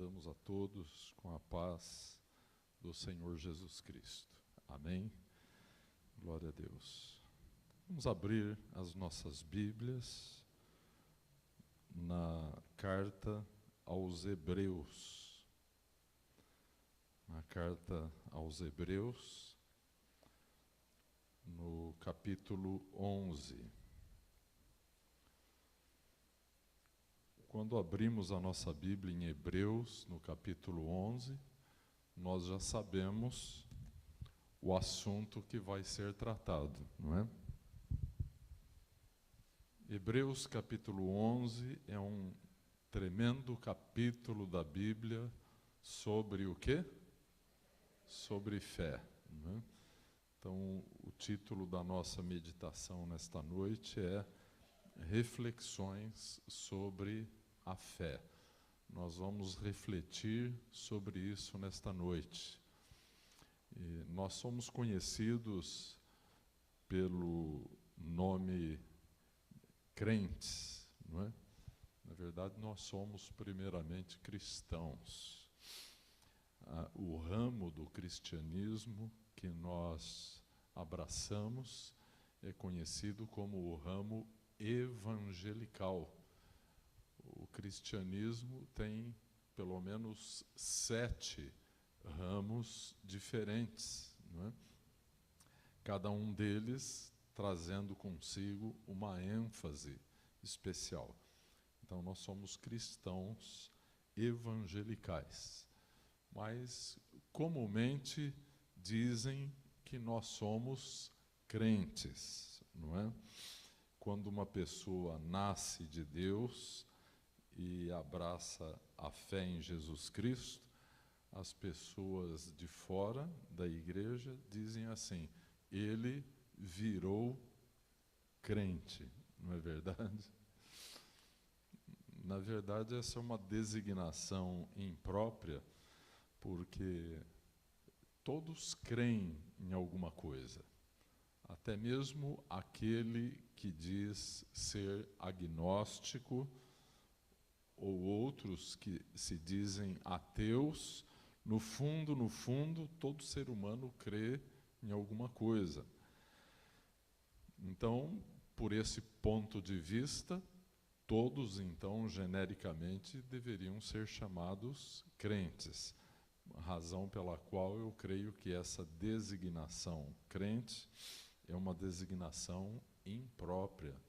saudamos a todos com a paz do Senhor Jesus Cristo. Amém? Glória a Deus. Vamos abrir as nossas Bíblias na carta aos Hebreus. Na carta aos Hebreus, no capítulo 11. Quando abrimos a nossa Bíblia em Hebreus, no capítulo 11, nós já sabemos o assunto que vai ser tratado, não é? Hebreus capítulo 11 é um tremendo capítulo da Bíblia sobre o quê? Sobre fé, não é? Então, o título da nossa meditação nesta noite é Reflexões sobre a fé. Nós vamos refletir sobre isso nesta noite. E nós somos conhecidos pelo nome crentes, não é? Na verdade, nós somos primeiramente cristãos. O ramo do cristianismo que nós abraçamos é conhecido como o ramo evangelical. O cristianismo tem pelo menos 7 ramos diferentes, não é? Cada um deles trazendo consigo uma ênfase especial. Então, nós somos cristãos evangelicais, mas comumente dizem que nós somos crentes, não é? Quando uma pessoa nasce de Deus e abraça a fé em Jesus Cristo, as pessoas de fora da igreja dizem assim: ele virou crente, não é verdade? Na verdade, essa é uma designação imprópria, porque todos creem em alguma coisa. Até mesmo aquele que diz ser agnóstico, ou outros que se dizem ateus, no fundo, todo ser humano crê em alguma coisa. Então, por esse ponto de vista, todos, então, genericamente, deveriam ser chamados crentes. Razão pela qual eu creio que essa designação crente é uma designação imprópria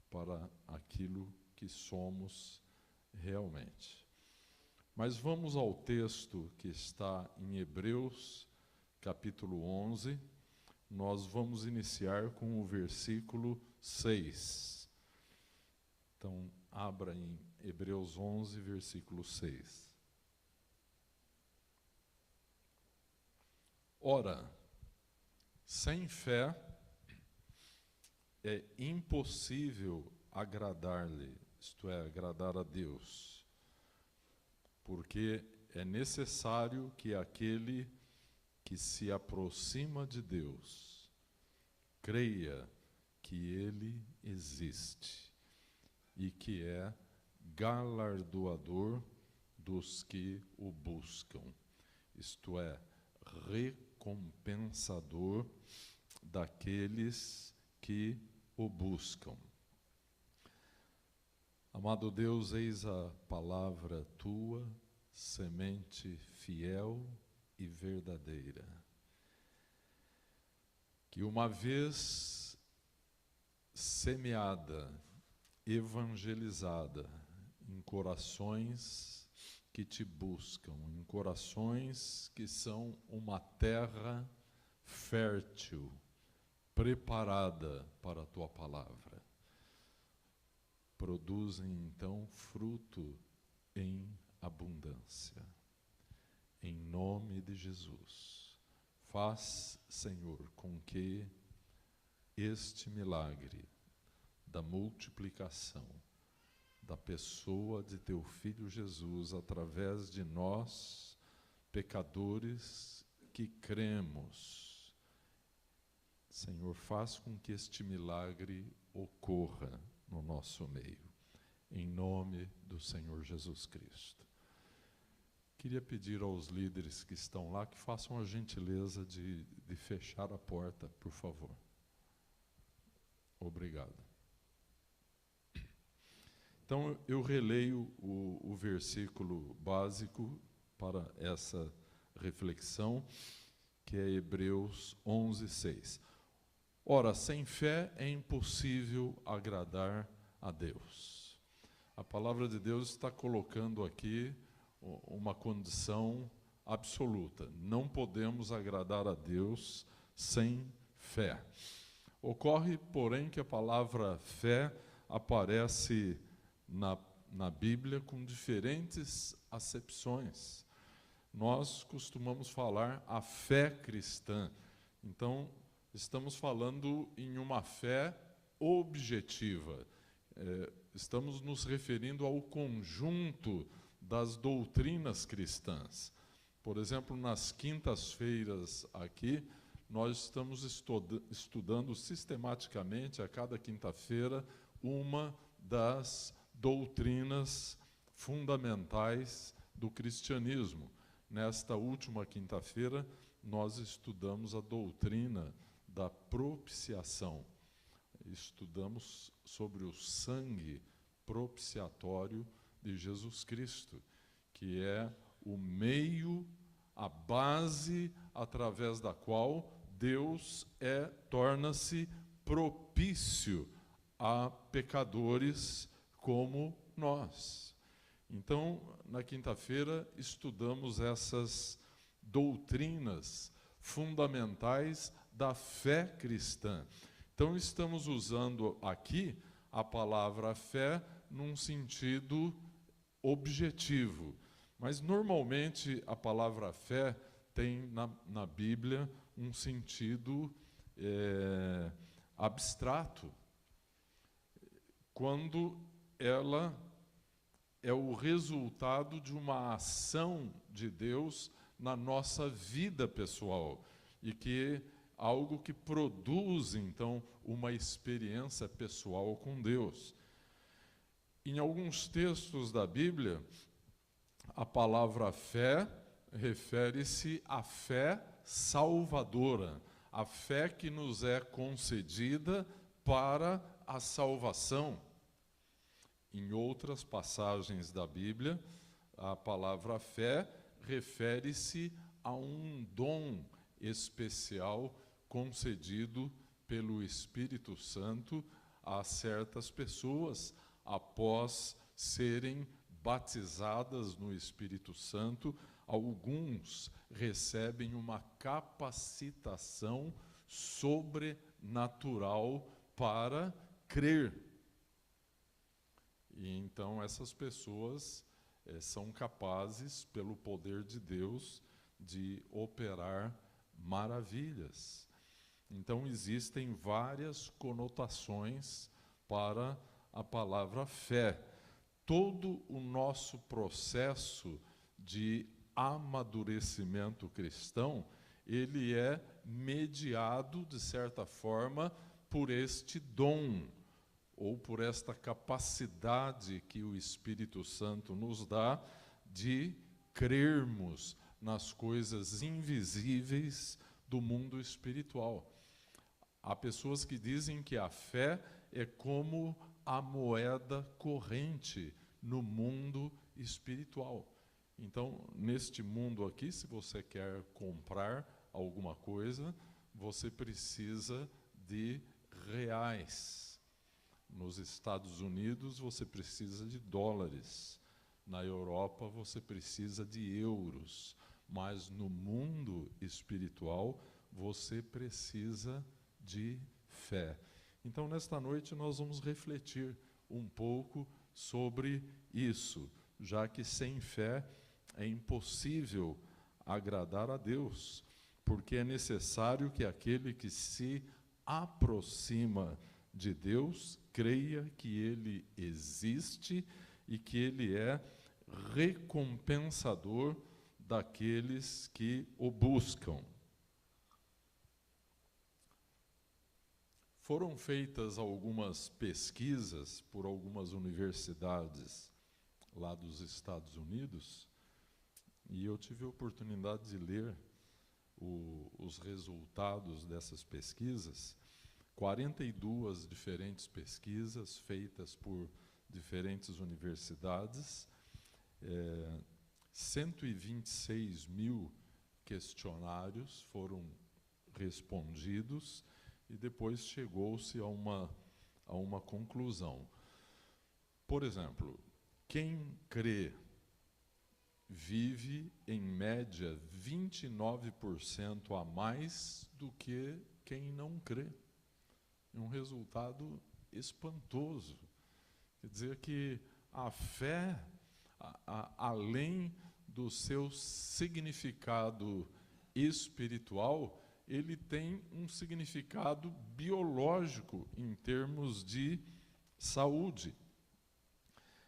para aquilo que somos realmente. Mas vamos ao texto que está em Hebreus, capítulo 11. Nós vamos iniciar com o versículo 6. Então, abra em Hebreus 11, versículo 6. Ora, sem fé é impossível agradar-lhe, isto é, agradar a Deus, porque é necessário que aquele que se aproxima de Deus creia que Ele existe e que é galardoador dos que o buscam, isto é, recompensador daqueles que o buscam. Amado Deus, eis a palavra tua, semente fiel e verdadeira, que uma vez semeada, evangelizada em corações que te buscam, em corações que são uma terra fértil, preparada para a tua palavra, produzem então fruto em abundância. Em nome de Jesus, faz, Senhor, com que este milagre da multiplicação da pessoa de teu Filho Jesus, através de nós, pecadores que cremos, Senhor, faz com que este milagre ocorra no nosso meio, em nome do Senhor Jesus Cristo. queria pedir aos líderes que estão lá que façam a gentileza de fechar a porta, por favor. Obrigado. Então, eu releio o versículo básico para essa reflexão, que é Hebreus 11, 6. Ora, sem fé é impossível agradar a Deus. A palavra de Deus está colocando aqui uma condição absoluta. Não podemos agradar a Deus sem fé. Ocorre, porém, que a palavra fé aparece na Bíblia com diferentes acepções. Nós costumamos falar a fé cristã. Então, estamos falando em uma fé objetiva. Estamos nos referindo ao conjunto das doutrinas cristãs. Por exemplo, nas quintas-feiras aqui, nós estamos estudando sistematicamente, a cada quinta-feira, uma das doutrinas fundamentais do cristianismo. Nesta última quinta-feira, nós estudamos a doutrina da propiciação. Estudamos sobre o sangue propiciatório de Jesus Cristo, que é o meio, a base através da qual Deus torna-se propício a pecadores como nós. Então, na quinta-feira, estudamos essas doutrinas fundamentais da fé cristã. Então, estamos usando aqui a palavra fé num sentido objetivo. Mas, normalmente, a palavra fé tem na Bíblia um sentido abstrato, quando ela é o resultado de uma ação de Deus na nossa vida pessoal, e que algo que produz, então, uma experiência pessoal com Deus. Em alguns textos da Bíblia, a palavra fé refere-se à fé salvadora, a fé que nos é concedida para a salvação. Em outras passagens da Bíblia, a palavra fé refere-se a um dom especial concedido pelo Espírito Santo a certas pessoas após serem batizadas no Espírito Santo. Alguns recebem uma capacitação sobrenatural para crer. E então essas pessoas são capazes, pelo poder de Deus, de operar maravilhas. Então existem várias conotações para a palavra fé. Todo o nosso processo de amadurecimento cristão, ele é mediado, de certa forma, por este dom, ou por esta capacidade que o Espírito Santo nos dá de crermos nas coisas invisíveis do mundo espiritual. Há pessoas que dizem que a fé é como a moeda corrente no mundo espiritual. Então, neste mundo aqui, se você quer comprar alguma coisa, você precisa de reais. Nos Estados Unidos, você precisa de dólares. Na Europa, você precisa de euros. Mas no mundo espiritual, você precisa de fé. Então, nesta noite, nós vamos refletir um pouco sobre isso, já que sem fé é impossível agradar a Deus, porque é necessário que aquele que se aproxima de Deus creia que Ele existe e que Ele é recompensador daqueles que o buscam. Foram feitas algumas pesquisas por algumas universidades lá dos Estados Unidos, E eu tive a oportunidade de ler os resultados dessas pesquisas, 42 diferentes pesquisas feitas por diferentes universidades, 126 mil questionários foram respondidos e depois chegou-se a uma conclusão. Por exemplo, quem crê vive, em média, 29% a mais do que quem não crê. É um resultado espantoso. Quer dizer que a fé, além do seu significado espiritual, ele tem um significado biológico em termos de saúde.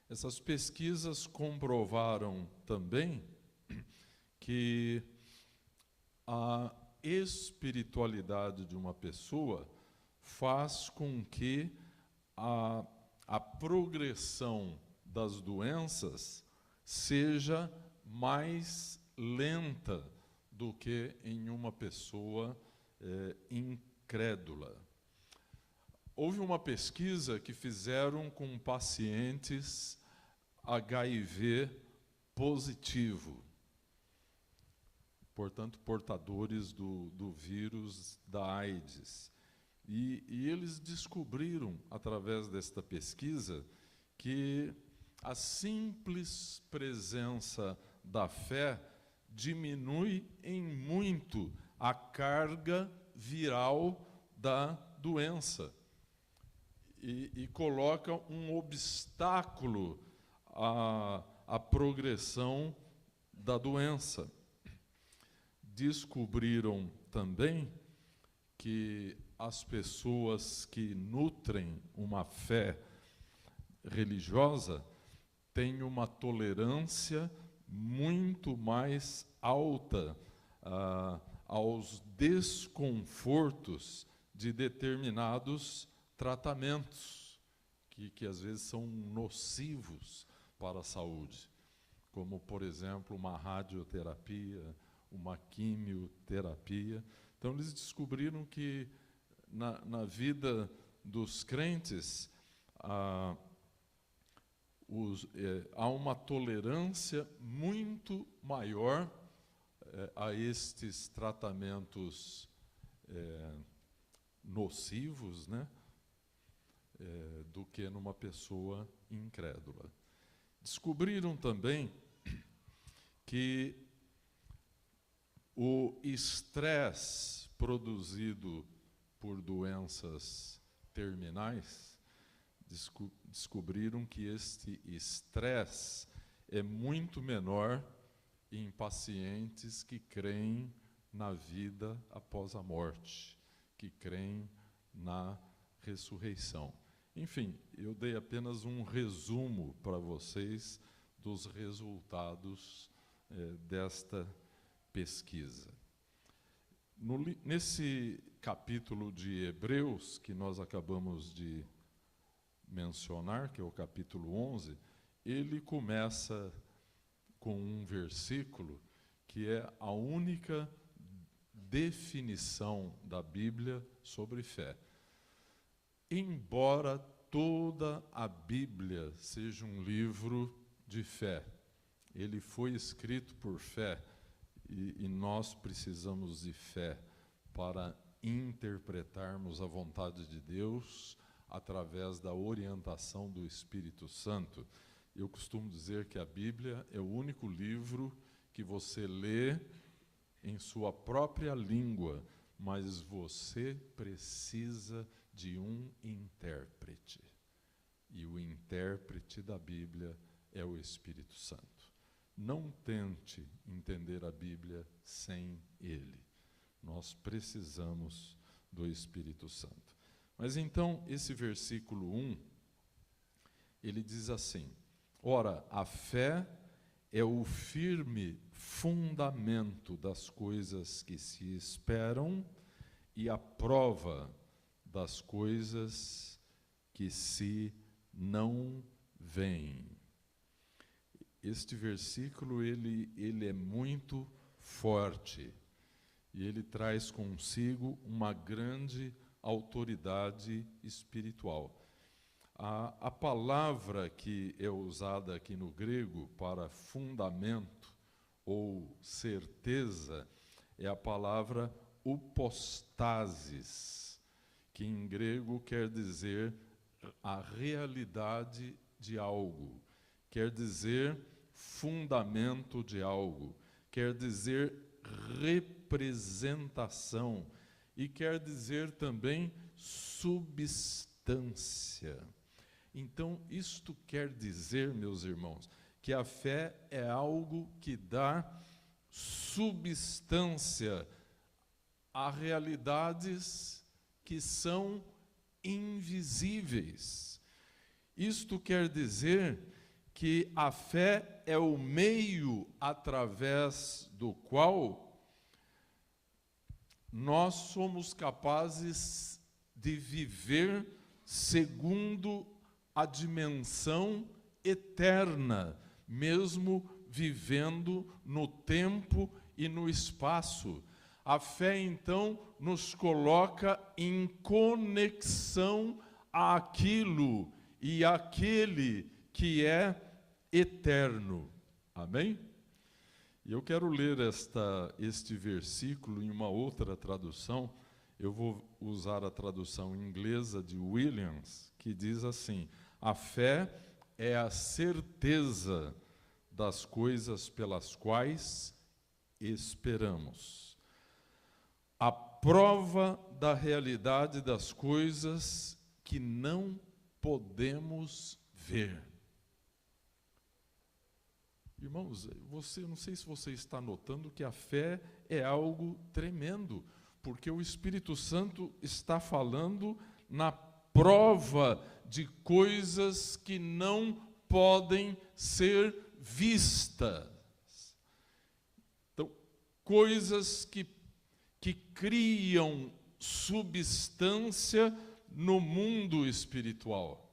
Essas pesquisas comprovaram também que a espiritualidade de uma pessoa faz com que a progressão das doenças seja mais lenta do que em uma pessoa incrédula. Houve uma pesquisa que fizeram com pacientes HIV positivo, portanto, portadores do vírus da AIDS. E eles descobriram, através desta pesquisa, que a simples presença da fé diminui em muito a carga viral da doença e coloca um obstáculo à progressão da doença. Descobriram também que as pessoas que nutrem uma fé religiosa têm uma tolerância muito mais alta aos desconfortos de determinados tratamentos, que às vezes são nocivos para a saúde, como, por exemplo, uma radioterapia, uma quimioterapia. Então, eles descobriram que na vida dos crentes há uma tolerância muito maior a estes tratamentos nocivos, né, do que numa pessoa incrédula. Descobriram também que o estresse produzido por doenças terminais, descobriram que este estresse é muito menor em pacientes que creem na vida após a morte, que creem na ressurreição. Enfim, eu dei apenas um resumo para vocês dos resultados desta pesquisa. Nesse capítulo de Hebreus, que nós acabamos de mencionar, que é o capítulo 11, ele começa com um versículo que é a única definição da Bíblia sobre fé. Embora toda a Bíblia seja um livro de fé, ele foi escrito por fé, e nós precisamos de fé para interpretarmos a vontade de Deus através da orientação do Espírito Santo. Eu costumo dizer que a Bíblia é o único livro que você lê em sua própria língua, mas você precisa de um intérprete. E o intérprete da Bíblia é o Espírito Santo. Não tente entender a Bíblia sem ele. Nós precisamos do Espírito Santo. Mas então, esse versículo 1, ele diz assim: ora, a fé é o firme fundamento das coisas que se esperam e a prova das coisas que se não veem. este versículo ele é muito forte e ele traz consigo uma grande autoridade espiritual. A palavra que é usada aqui no grego para fundamento ou certeza é a palavra upostasis, que em grego quer dizer a realidade de algo, quer dizer fundamento de algo, quer dizer representação e quer dizer também substância. Então, isto quer dizer, meus irmãos, que a fé é algo que dá substância a realidades que são invisíveis. Isto quer dizer que a fé é o meio através do qual nós somos capazes de viver segundo a dimensão eterna, mesmo vivendo no tempo e no espaço. A fé, então, nos coloca em conexão àquilo e àquele que é eterno. Amém? E eu quero ler este versículo em uma outra tradução. Eu vou usar a tradução inglesa de Williams, que diz assim: a fé é a certeza das coisas pelas quais esperamos, a prova da realidade das coisas que não podemos ver. Irmãos, não sei se você está notando que a fé é algo tremendo, porque o Espírito Santo está falando na prova de coisas que não podem ser vistas. Então, coisas que criam substância no mundo espiritual.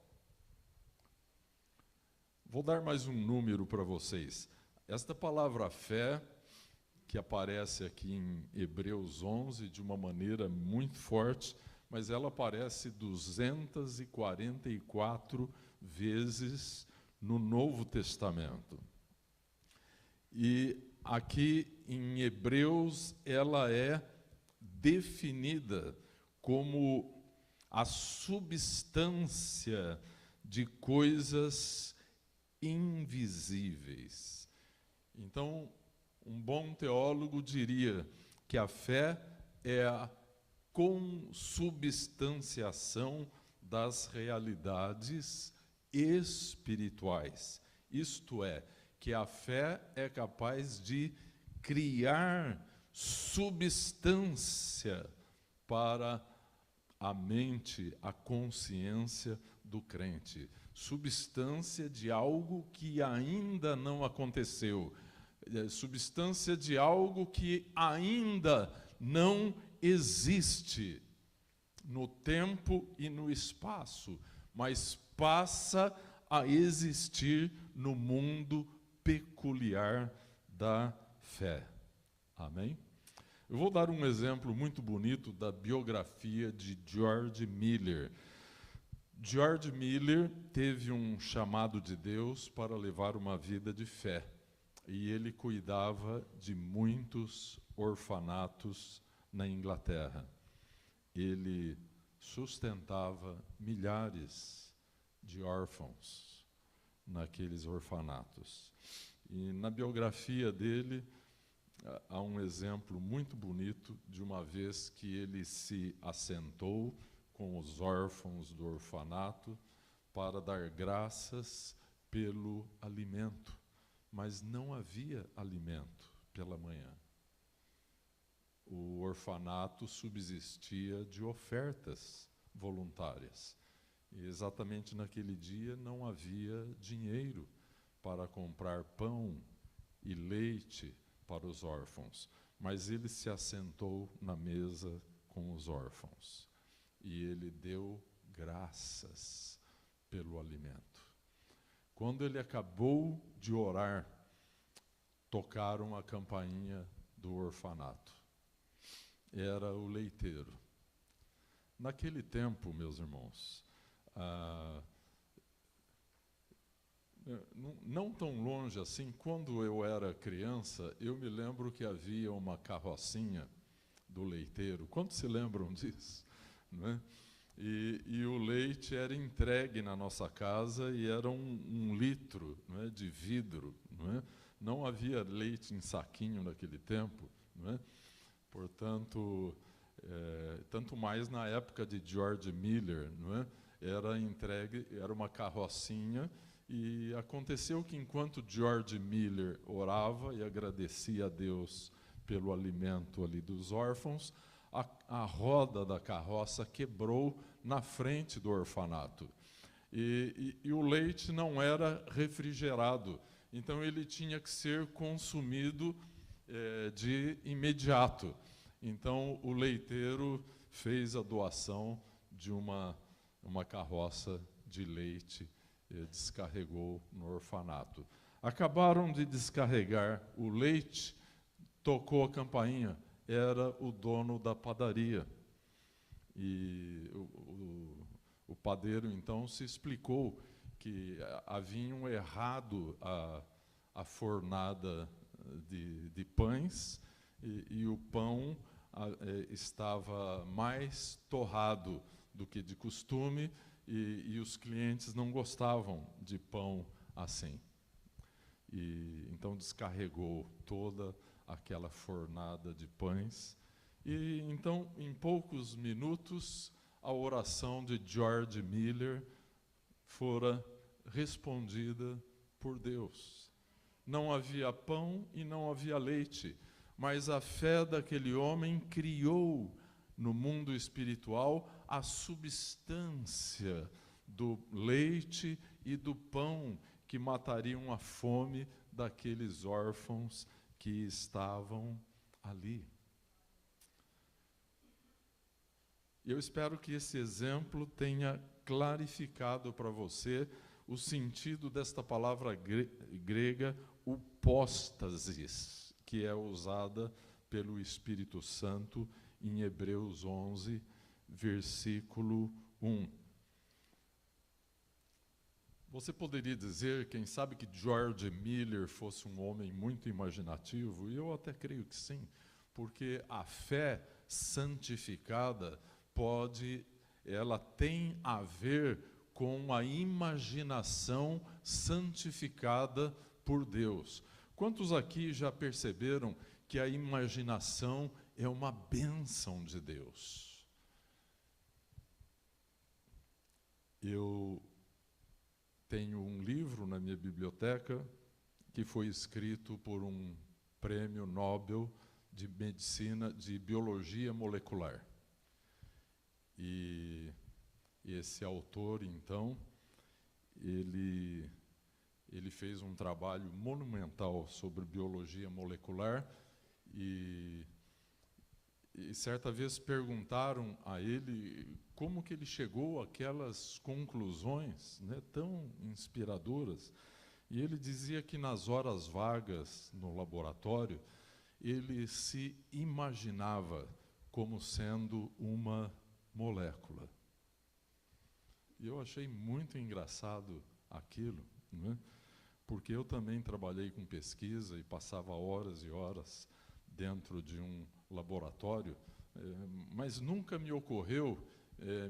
Vou dar mais um número para vocês. Esta palavra fé, que aparece aqui em Hebreus 11 de uma maneira muito forte, mas ela aparece 244 vezes no Novo Testamento. E aqui em Hebreus ela é definida como a substância de coisas invisíveis. Então, um bom teólogo diria que a fé é a consubstanciação das realidades espirituais. Isto é, que a fé é capaz de criar substância para a mente, a consciência do crente. Substância de algo que ainda não aconteceu, substância de algo que ainda não existe no tempo e no espaço, mas passa a existir no mundo peculiar da fé. Amém? Eu vou dar um exemplo muito bonito da biografia de George Miller. George Miller teve um chamado de Deus para levar uma vida de fé. E ele cuidava de muitos orfanatos na Inglaterra. Ele sustentava milhares de órfãos naqueles orfanatos. E na biografia dele, há um exemplo muito bonito de uma vez que ele se assentou com os órfãos do orfanato para dar graças pelo alimento, mas não havia alimento pela manhã. O orfanato subsistia de ofertas voluntárias. E exatamente naquele dia não havia dinheiro para comprar pão e leite para os órfãos, mas ele se assentou na mesa com os órfãos e ele deu graças pelo alimento. Quando ele acabou de orar, tocaram a campainha do orfanato. Era o leiteiro. Naquele tempo, meus irmãos, não tão longe assim, quando eu era criança, eu me lembro que havia uma carrocinha do leiteiro. Quantos se lembram disso? Não é? E o leite era entregue na nossa casa e era um litro, não é, de vidro. Não é? Não havia leite em saquinho naquele tempo. Não é? Portanto, tanto mais na época de George Miller, não é? Era entregue, era uma carrocinha, e aconteceu que enquanto George Miller orava e agradecia a Deus pelo alimento ali dos órfãos, a roda da carroça quebrou na frente do orfanato. E o leite não era refrigerado, então ele tinha que ser consumido de imediato. Então o leiteiro fez a doação de uma carroça de leite e descarregou no orfanato. Acabaram de descarregar o leite, tocou a campainha, era o dono da padaria. E o padeiro então se explicou que haviam errado a fornada de pães, e o pão estava mais torrado do que de costume, e os clientes não gostavam de pão assim. E então descarregou toda aquela fornada de pães. E então, em poucos minutos, a oração de George Miller fora respondida por Deus. Não havia pão e não havia leite, mas a fé daquele homem criou no mundo espiritual a substância do leite e do pão que matariam a fome daqueles órfãos que estavam ali. Eu espero que esse exemplo tenha clarificado para você o sentido desta palavra grega, upóstasis, que é usada pelo Espírito Santo em Hebreus 11, versículo 1. Você poderia dizer, quem sabe, que George Miller fosse um homem muito imaginativo? E eu até creio que sim, porque a fé santificada ela tem a ver com a imaginação santificada por Deus. Quantos aqui já perceberam que a imaginação é uma bênção de Deus? Eu tenho um livro na minha biblioteca que foi escrito por um prêmio Nobel de medicina, de biologia molecular. E esse autor, então, ele fez um trabalho monumental sobre biologia molecular, e certa vez perguntaram a ele como que ele chegou àquelas conclusões, né, tão inspiradoras. E ele dizia que nas horas vagas no laboratório, ele se imaginava como sendo uma molécula. E eu achei muito engraçado aquilo, né? Porque eu também trabalhei com pesquisa e passava horas e horas dentro de um laboratório, mas nunca me ocorreu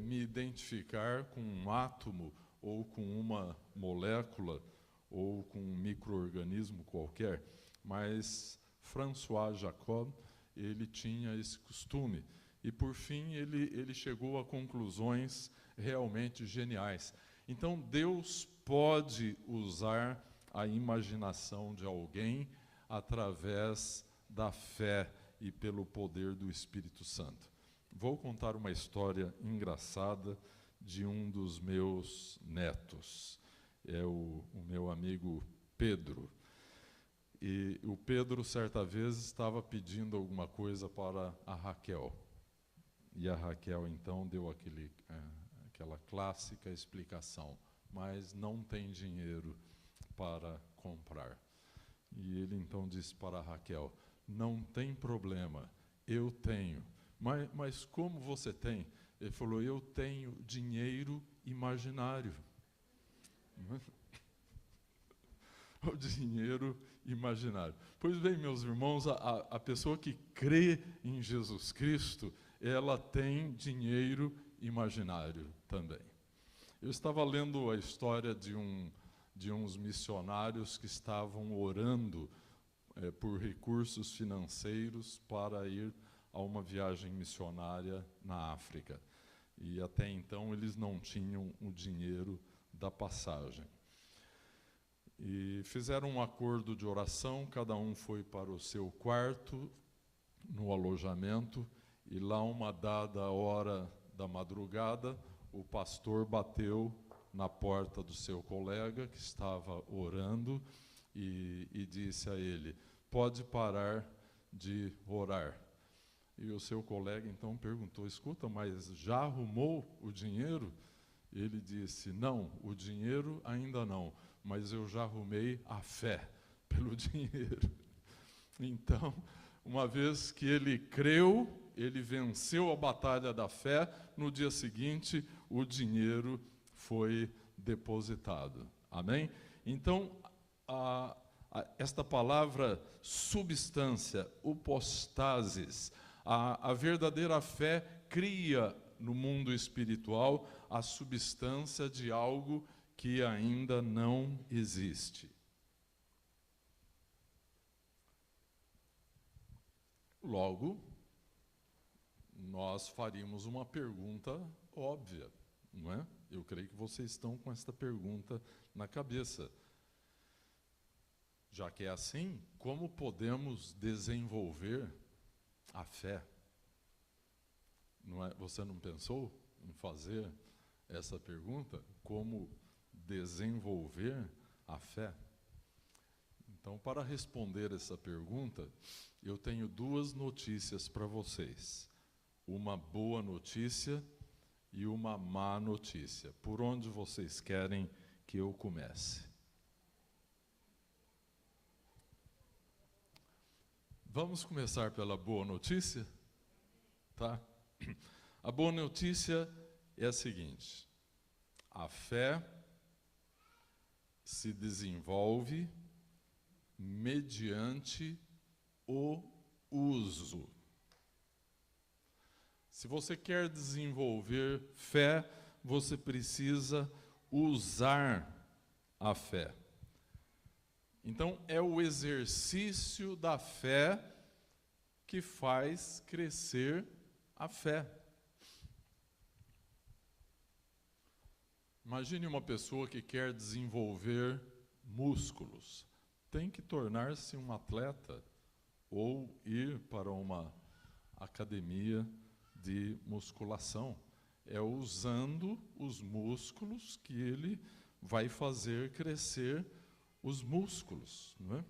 me identificar com um átomo ou com uma molécula ou com um micro-organismo qualquer. Mas François Jacob, ele tinha esse costume. E, por fim, ele chegou a conclusões realmente geniais. Então, Deus pode usar a imaginação de alguém através da fé e pelo poder do Espírito Santo. Vou contar uma história engraçada de um dos meus netos. É o meu amigo Pedro. E o Pedro, certa vez, estava pedindo alguma coisa para a Raquel. E a Raquel, então, deu aquela clássica explicação: mas não tem dinheiro. para comprar. E ele então disse para Raquel: não tem problema, eu tenho. Mas como você tem? Ele falou: eu tenho dinheiro imaginário. O dinheiro imaginário. Pois bem, meus irmãos, a pessoa que crê em Jesus Cristo, ela tem dinheiro imaginário também. Eu estava lendo a história de uns missionários que estavam orando por recursos financeiros para ir a uma viagem missionária na África. E até então eles não tinham o dinheiro da passagem. E fizeram um acordo de oração, cada um foi para o seu quarto, no alojamento, e lá, uma dada hora da madrugada, o pastor bateu na porta do seu colega, que estava orando, e disse a ele: pode parar de orar. E o seu colega então perguntou: escuta, mas já arrumou o dinheiro? Ele disse: não, o dinheiro ainda não, mas eu já arrumei a fé pelo dinheiro. Então, uma vez que ele creu, ele venceu a batalha da fé, no dia seguinte o dinheiro foi depositado. Amém? Então, esta palavra substância, upostasis, a verdadeira fé cria no mundo espiritual a substância de algo que ainda não existe. Logo, nós faríamos uma pergunta óbvia, não é? Eu creio que vocês estão com esta pergunta na cabeça. Já que é assim, como podemos desenvolver a fé? Não é? Você não pensou em fazer essa pergunta? Como desenvolver a fé? Então, para responder essa pergunta, eu tenho duas notícias para vocês. Uma boa notícia e uma má notícia. Por onde vocês querem que eu comece? Vamos começar pela boa notícia? Tá? A boa notícia é a seguinte: a fé se desenvolve mediante o uso. Se você quer desenvolver fé, você precisa usar a fé. Então, é o exercício da fé que faz crescer a fé. Imagine uma pessoa que quer desenvolver músculos. Tem que tornar-se um atleta ou ir para uma academia de musculação. É usando os músculos que ele vai fazer crescer os músculos, não é?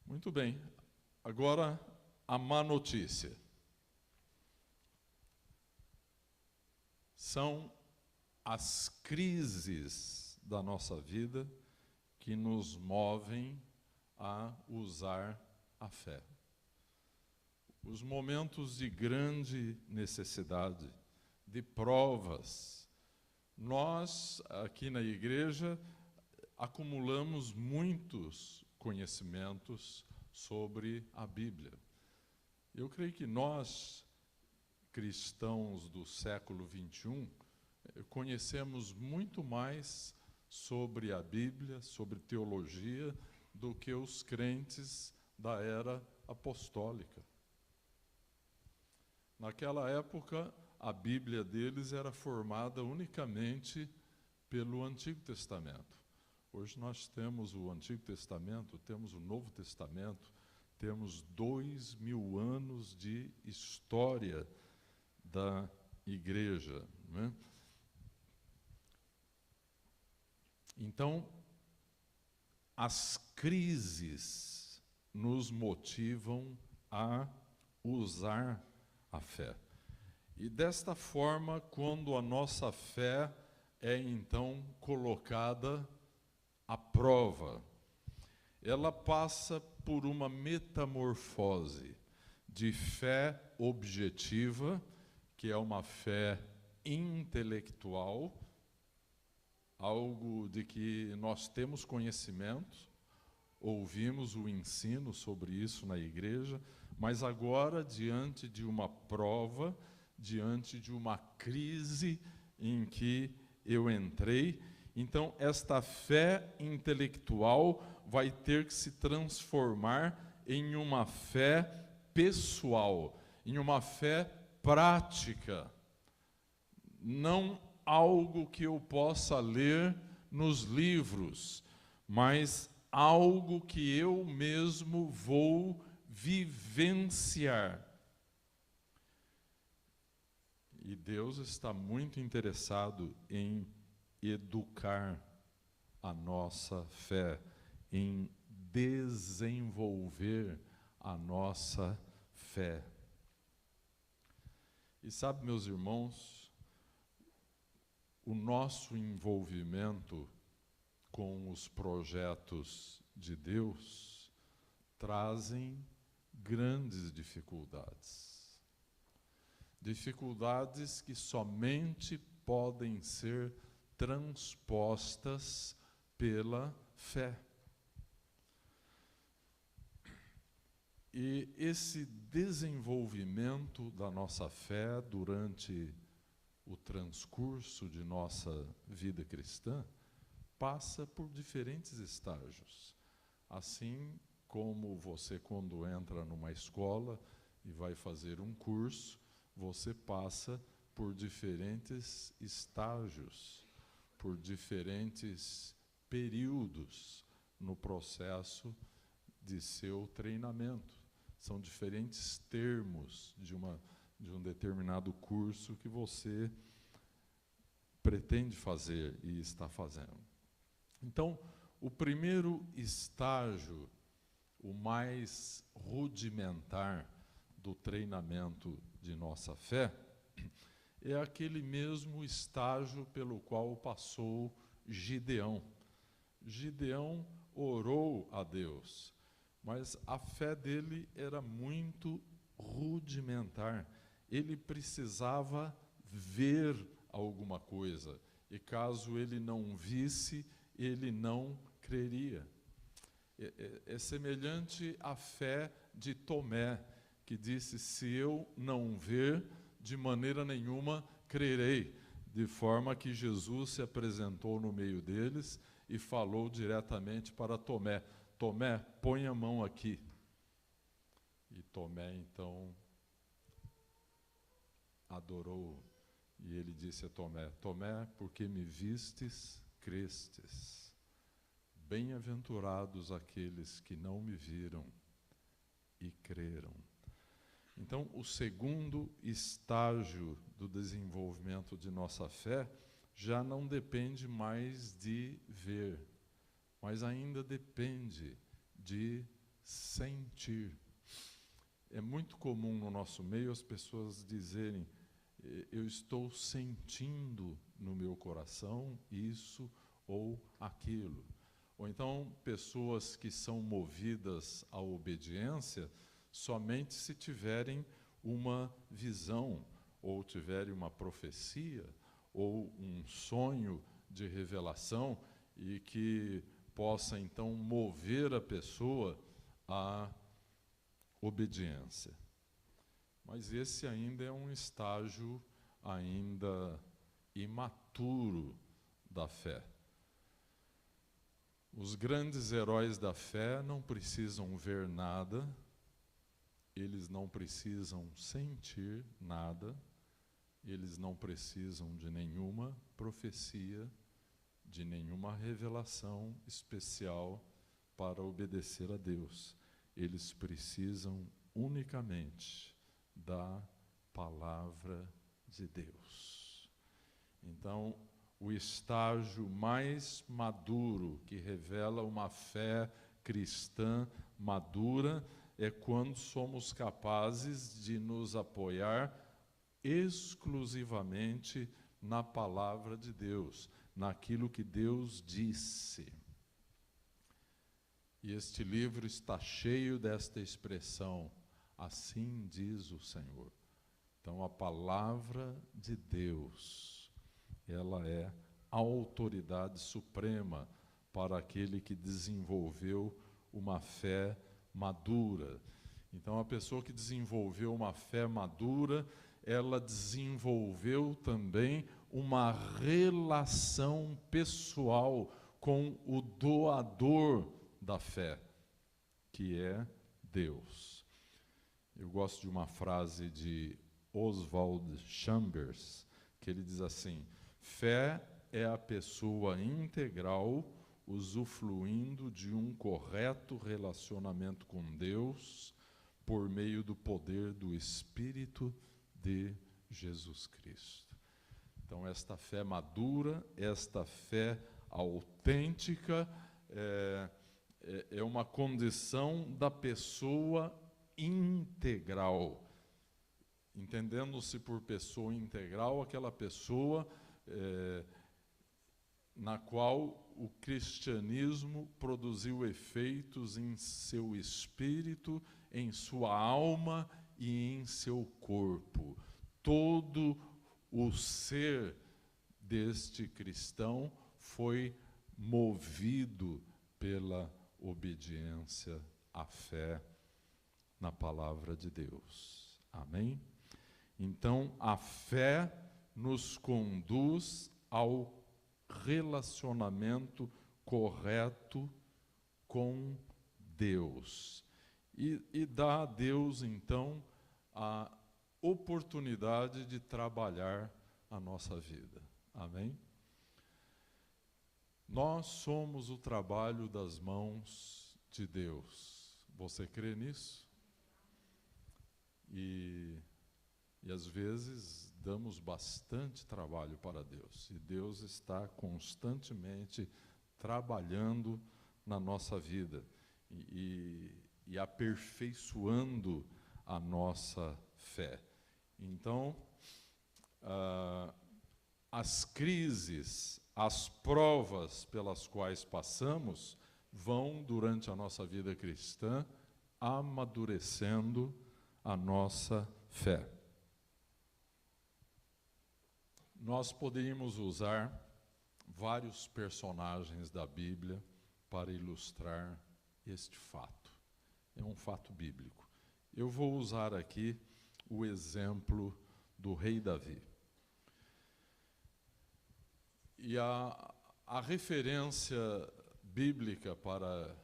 Muito bem. Agora, a má notícia. São as crises da nossa vida que nos movem a usar a fé. Os momentos de grande necessidade, de provas. Nós, aqui na igreja, acumulamos muitos conhecimentos sobre a Bíblia. Eu creio que nós, cristãos do século XXI, conhecemos muito mais sobre a Bíblia, sobre teologia, do que os crentes da era apostólica. Naquela época, a Bíblia deles era formada unicamente pelo Antigo Testamento. Hoje nós temos o Antigo Testamento, temos o Novo Testamento, temos 2000 anos de história da igreja, não é? Então, as crises nos motivam a usar a fé. E desta forma, quando a nossa fé é então colocada a prova, ela passa por uma metamorfose de fé objetiva, que é uma fé intelectual, algo de que nós temos conhecimento, ouvimos o ensino sobre isso na igreja, mas agora, diante de uma prova, diante de uma crise em que eu entrei, então esta fé intelectual vai ter que se transformar em uma fé pessoal, em uma fé prática, não algo que eu possa ler nos livros, mas algo que eu mesmo vou vivenciar. E Deus está muito interessado em educar a nossa fé, em desenvolver a nossa fé. E sabe, meus irmãos, o nosso envolvimento com os projetos de Deus trazem grandes dificuldades. Dificuldades que somente podem ser transpostas pela fé. E esse desenvolvimento da nossa fé durante o transcurso de nossa vida cristã passa por diferentes estágios. Assim como você, quando entra numa escola e vai fazer um curso, você passa por diferentes estágios, por diferentes períodos no processo de seu treinamento. São diferentes termos de um determinado curso que você pretende fazer e está fazendo. Então, o primeiro estágio, o mais rudimentar do treinamento de nossa fé, é aquele mesmo estágio pelo qual passou Gideão. Gideão orou a Deus, mas a fé dele era muito rudimentar. Ele precisava ver alguma coisa, e caso ele não visse, ele não creria. É semelhante à fé de Tomé, que disse: se eu não ver, de maneira nenhuma crerei. De forma que Jesus se apresentou no meio deles e falou diretamente para Tomé: Tomé, põe a mão aqui. E Tomé, então, adorou. E ele disse a Tomé: Tomé, porque me vistes, crestes. Bem-aventurados aqueles que não me viram e creram. Então, o segundo estágio do desenvolvimento de nossa fé já não depende mais de ver, mas ainda depende de sentir. É muito comum no nosso meio as pessoas dizerem: eu estou sentindo no meu coração isso ou aquilo. Ou então, pessoas que são movidas à obediência somente se tiverem uma visão, ou tiverem uma profecia, ou um sonho de revelação, e que possa, então, mover a pessoa à obediência. Mas esse ainda é um estágio ainda imaturo da fé. Os grandes heróis da fé não precisam ver nada, eles não precisam sentir nada, eles não precisam de nenhuma profecia, de nenhuma revelação especial para obedecer a Deus. Eles precisam unicamente da palavra de Deus. Então, o estágio mais maduro, que revela uma fé cristã madura, é quando somos capazes de nos apoiar exclusivamente na palavra de Deus, naquilo que Deus disse. E este livro está cheio desta expressão, assim diz o Senhor. Então, a palavra de Deus, ela é a autoridade suprema para aquele que desenvolveu uma fé madura. Então, a pessoa que desenvolveu uma fé madura, ela desenvolveu também uma relação pessoal com o doador da fé, que é Deus. Eu gosto de uma frase de Oswald Chambers, que ele diz assim: fé é a pessoa integral usufruindo de um correto relacionamento com Deus por meio do poder do Espírito de Jesus Cristo. Então, esta fé madura, esta fé autêntica, é uma condição da pessoa integral. Entendendo-se por pessoa integral, aquela pessoa na qual o cristianismo produziu efeitos em seu espírito, em sua alma e em seu corpo. Todo o ser deste cristão foi movido pela obediência à fé na palavra de Deus. Amém? Então, a fé nos conduz ao relacionamento correto com Deus. E dá a Deus, então, a oportunidade de trabalhar a nossa vida. Amém? Nós somos o trabalho das mãos de Deus. Você crê nisso? E às vezes damos bastante trabalho para Deus. E Deus está constantemente trabalhando na nossa vida e aperfeiçoando a nossa fé. Então, as crises, as provas pelas quais passamos vão, durante a nossa vida cristã, amadurecendo a nossa fé. Nós poderíamos usar vários personagens da Bíblia para ilustrar este fato. É um fato bíblico. Eu vou usar aqui o exemplo do rei Davi. E a referência bíblica para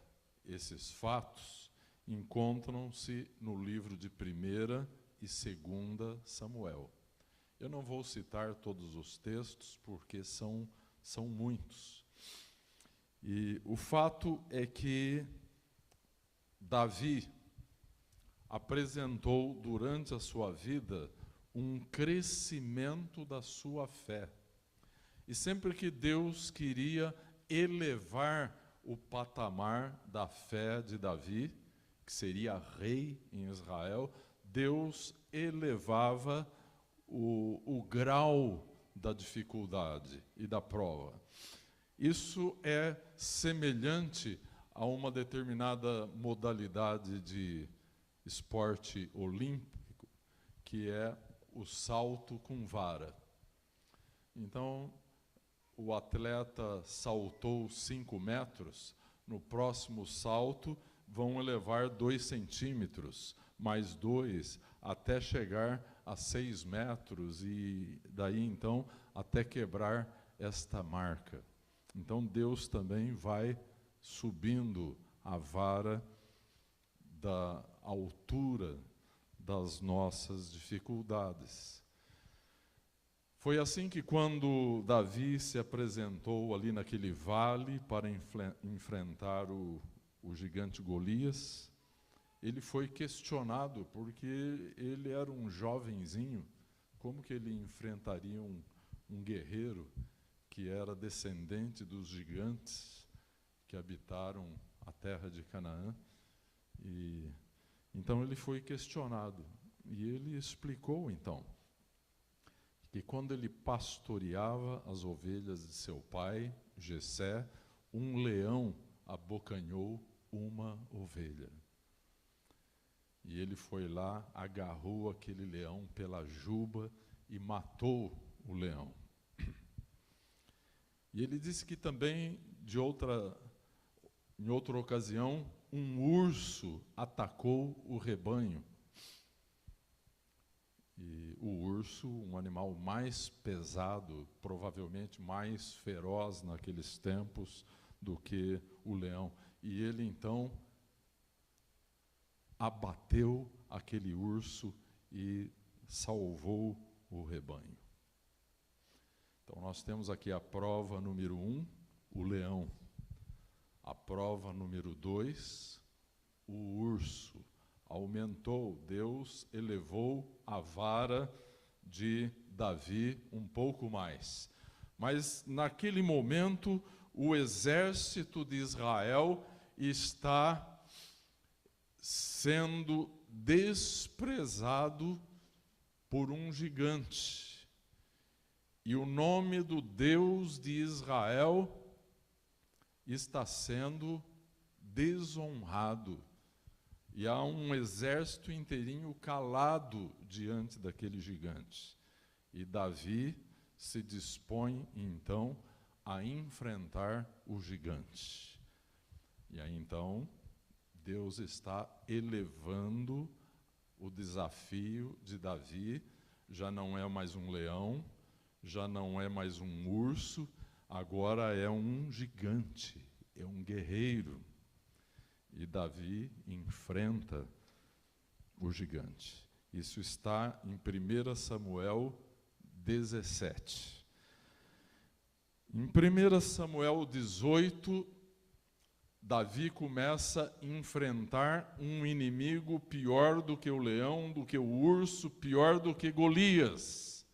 esses fatos encontram-se no livro de 1ª e 2ª Samuel. Eu não vou citar todos os textos, porque são muitos. E o fato é que Davi apresentou durante a sua vida um crescimento da sua fé. E sempre que Deus queria elevar o patamar da fé de Davi, que seria rei em Israel, Deus elevava o grau da dificuldade e da prova. Isso é semelhante a uma determinada modalidade de esporte olímpico, que é o salto com vara. Então, o atleta saltou 5 metros, no próximo salto vão elevar 2 centímetros, mais 2, até chegar a 6 metros, e daí então até quebrar esta marca. Então Deus também vai subindo a vara da altura das nossas dificuldades. Foi assim que, quando Davi se apresentou ali naquele vale para enfrentar o gigante Golias, ele foi questionado, porque ele era um jovenzinho. Como que ele enfrentaria um guerreiro que era descendente dos gigantes que habitaram a terra de Canaã? E então ele foi questionado, e ele explicou então que quando ele pastoreava as ovelhas de seu pai, Jessé, um leão abocanhou uma ovelha. E ele foi lá, agarrou aquele leão pela juba e matou o leão. E ele disse que também, em outra ocasião, um urso atacou o rebanho. E o urso, um animal mais pesado, provavelmente mais feroz naqueles tempos do que o leão. E ele então abateu aquele urso e salvou o rebanho. Então nós temos aqui a prova número 1, o leão. A prova número 2, o urso. Aumentou, Deus elevou a vara de Davi um pouco mais. Mas naquele momento, o exército de Israel está sendo desprezado por um gigante. E o nome do Deus de Israel está sendo desonrado. E há um exército inteirinho calado diante daquele gigante. E Davi se dispõe, então, a enfrentar o gigante. E aí, então, Deus está elevando o desafio de Davi. Já não é mais um leão, já não é mais um urso, agora é um gigante, é um guerreiro. E Davi enfrenta o gigante. Isso está em 1 Samuel 17. Em 1 Samuel 18, Davi começa a enfrentar um inimigo pior do que o leão, do que o urso, pior do que Golias.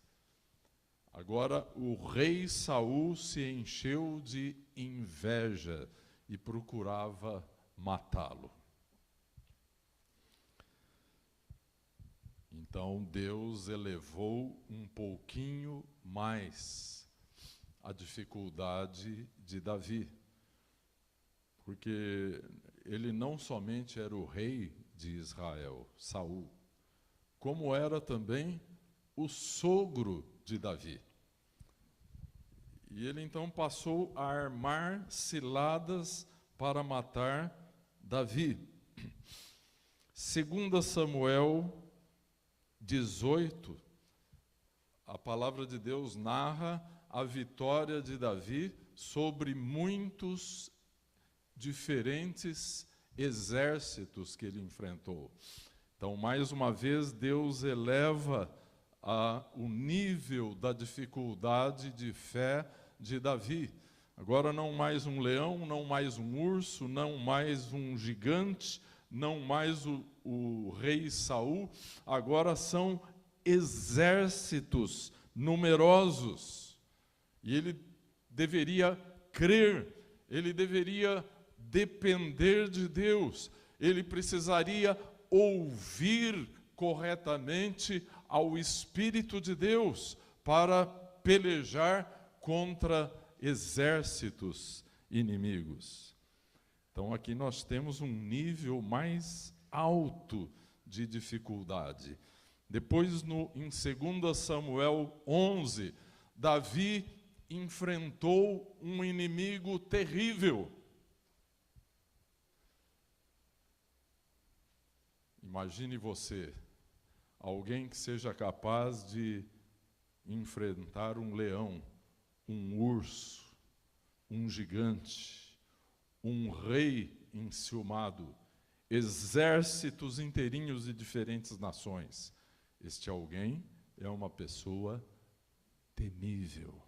Agora o rei Saul se encheu de inveja e procurava matá-lo. Então Deus elevou um pouquinho mais a dificuldade de Davi, porque ele não somente era o rei de Israel, Saul, como era também o sogro de Davi. E ele então passou a armar ciladas para matar Davi. 2 Samuel 18, a palavra de Deus narra a vitória de Davi sobre muitos diferentes exércitos que ele enfrentou. Então, mais uma vez, Deus eleva o nível da dificuldade de fé de Davi. Agora não mais um leão, não mais um urso, não mais um gigante, não mais o rei Saul, agora são exércitos numerosos. E ele deveria crer, ele deveria depender de Deus, ele precisaria ouvir corretamente ao Espírito de Deus para pelejar contra exércitos inimigos. Então aqui nós temos um nível mais alto de dificuldade. Depois, em 2 Samuel 11, Davi enfrentou um inimigo terrível. Imagine você, alguém que seja capaz de enfrentar um leão, um urso, um gigante, um rei enciumado, exércitos inteirinhos de diferentes nações. Este alguém é uma pessoa temível.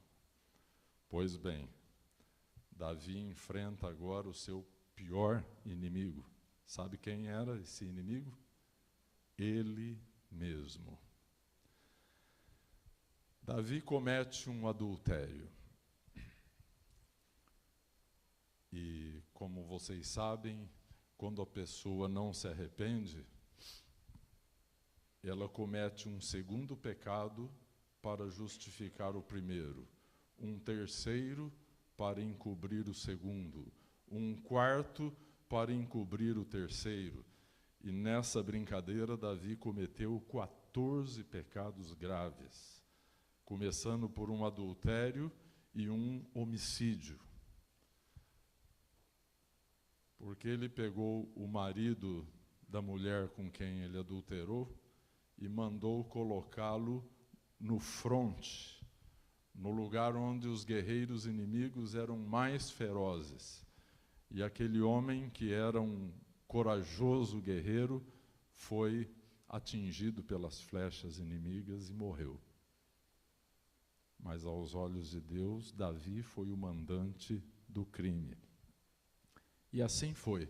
Pois bem, Davi enfrenta agora o seu pior inimigo. Sabe quem era esse inimigo? Ele mesmo. Davi comete um adultério. E, como vocês sabem, quando a pessoa não se arrepende, ela comete um segundo pecado para justificar o primeiro, um terceiro para encobrir o segundo, um quarto para encobrir o terceiro. E nessa brincadeira, Davi cometeu 14 pecados graves, começando por um adultério e um homicídio. Porque ele pegou o marido da mulher com quem ele adulterou e mandou colocá-lo no fronte, no lugar onde os guerreiros inimigos eram mais ferozes. E aquele homem, que era um corajoso guerreiro, foi atingido pelas flechas inimigas e morreu. Mas aos olhos de Deus, Davi foi o mandante do crime. E assim foi.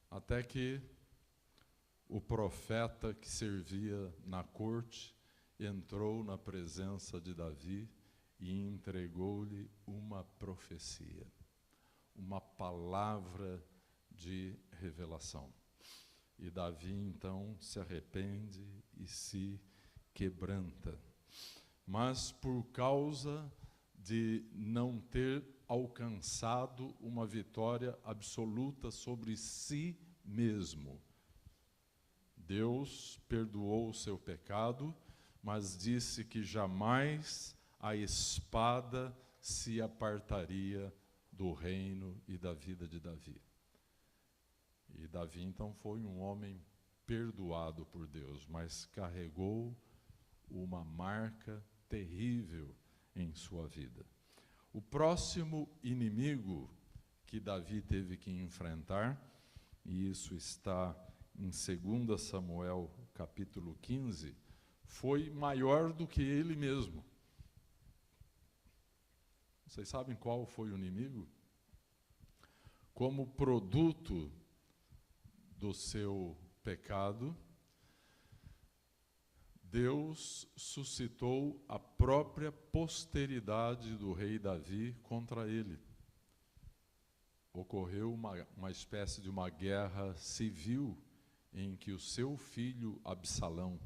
Até que o profeta que servia na corte entrou na presença de Davi e entregou-lhe uma profecia, uma palavra de revelação. E Davi, então, se arrepende e se quebranta. Mas por causa de não ter alcançado uma vitória absoluta sobre si mesmo, Deus perdoou o seu pecado, mas disse que jamais a espada se apartaria do reino e da vida de Davi. E Davi, então, foi um homem perdoado por Deus, mas carregou uma marca terrível em sua vida. O próximo inimigo que Davi teve que enfrentar, e isso está em 2 Samuel, capítulo 15, foi maior do que ele mesmo. Vocês sabem qual foi o inimigo? Como produto do seu pecado, Deus suscitou a própria posteridade do rei Davi contra ele. Ocorreu uma espécie de uma guerra civil em que o seu filho Absalão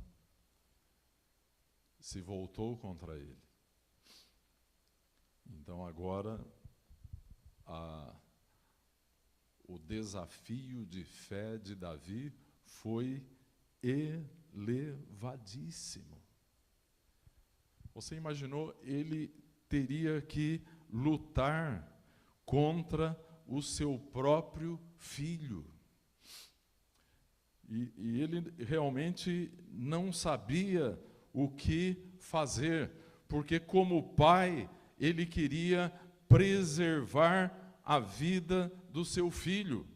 se voltou contra ele. Então agora o desafio de fé de Davi foi elevadíssimo. Você imaginou? Ele teria que lutar contra o seu próprio filho. E ele realmente não sabia o que fazer, porque como pai, ele queria preservar a vida do seu filho.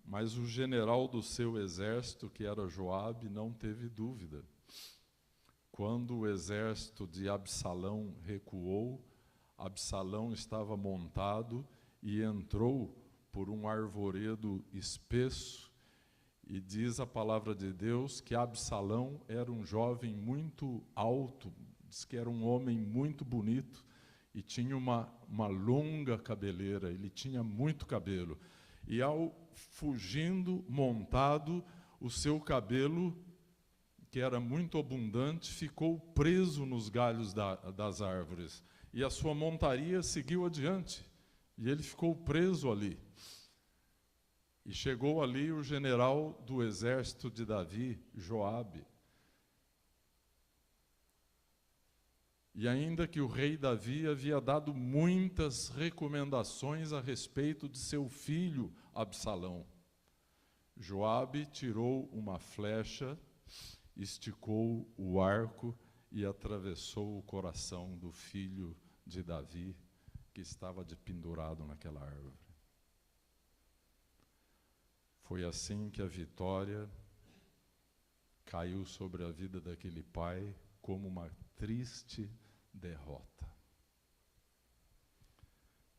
Mas o general do seu exército, que era Joabe, não teve dúvida. Quando o exército de Absalão recuou, Absalão estava montado e entrou por um arvoredo espesso, e diz a palavra de Deus que Absalão era um jovem muito alto, diz que era um homem muito bonito, e tinha uma longa cabeleira, ele tinha muito cabelo. E ao fugindo montado, o seu cabelo, que era muito abundante, ficou preso nos galhos das árvores. E a sua montaria seguiu adiante, e ele ficou preso ali. E chegou ali o general do exército de Davi, Joabe. E ainda que o rei Davi havia dado muitas recomendações a respeito de seu filho Absalão, Joabe tirou uma flecha, esticou o arco e atravessou o coração do filho de Davi, que estava pendurado naquela árvore. Foi assim que a vitória caiu sobre a vida daquele pai como uma triste derrota.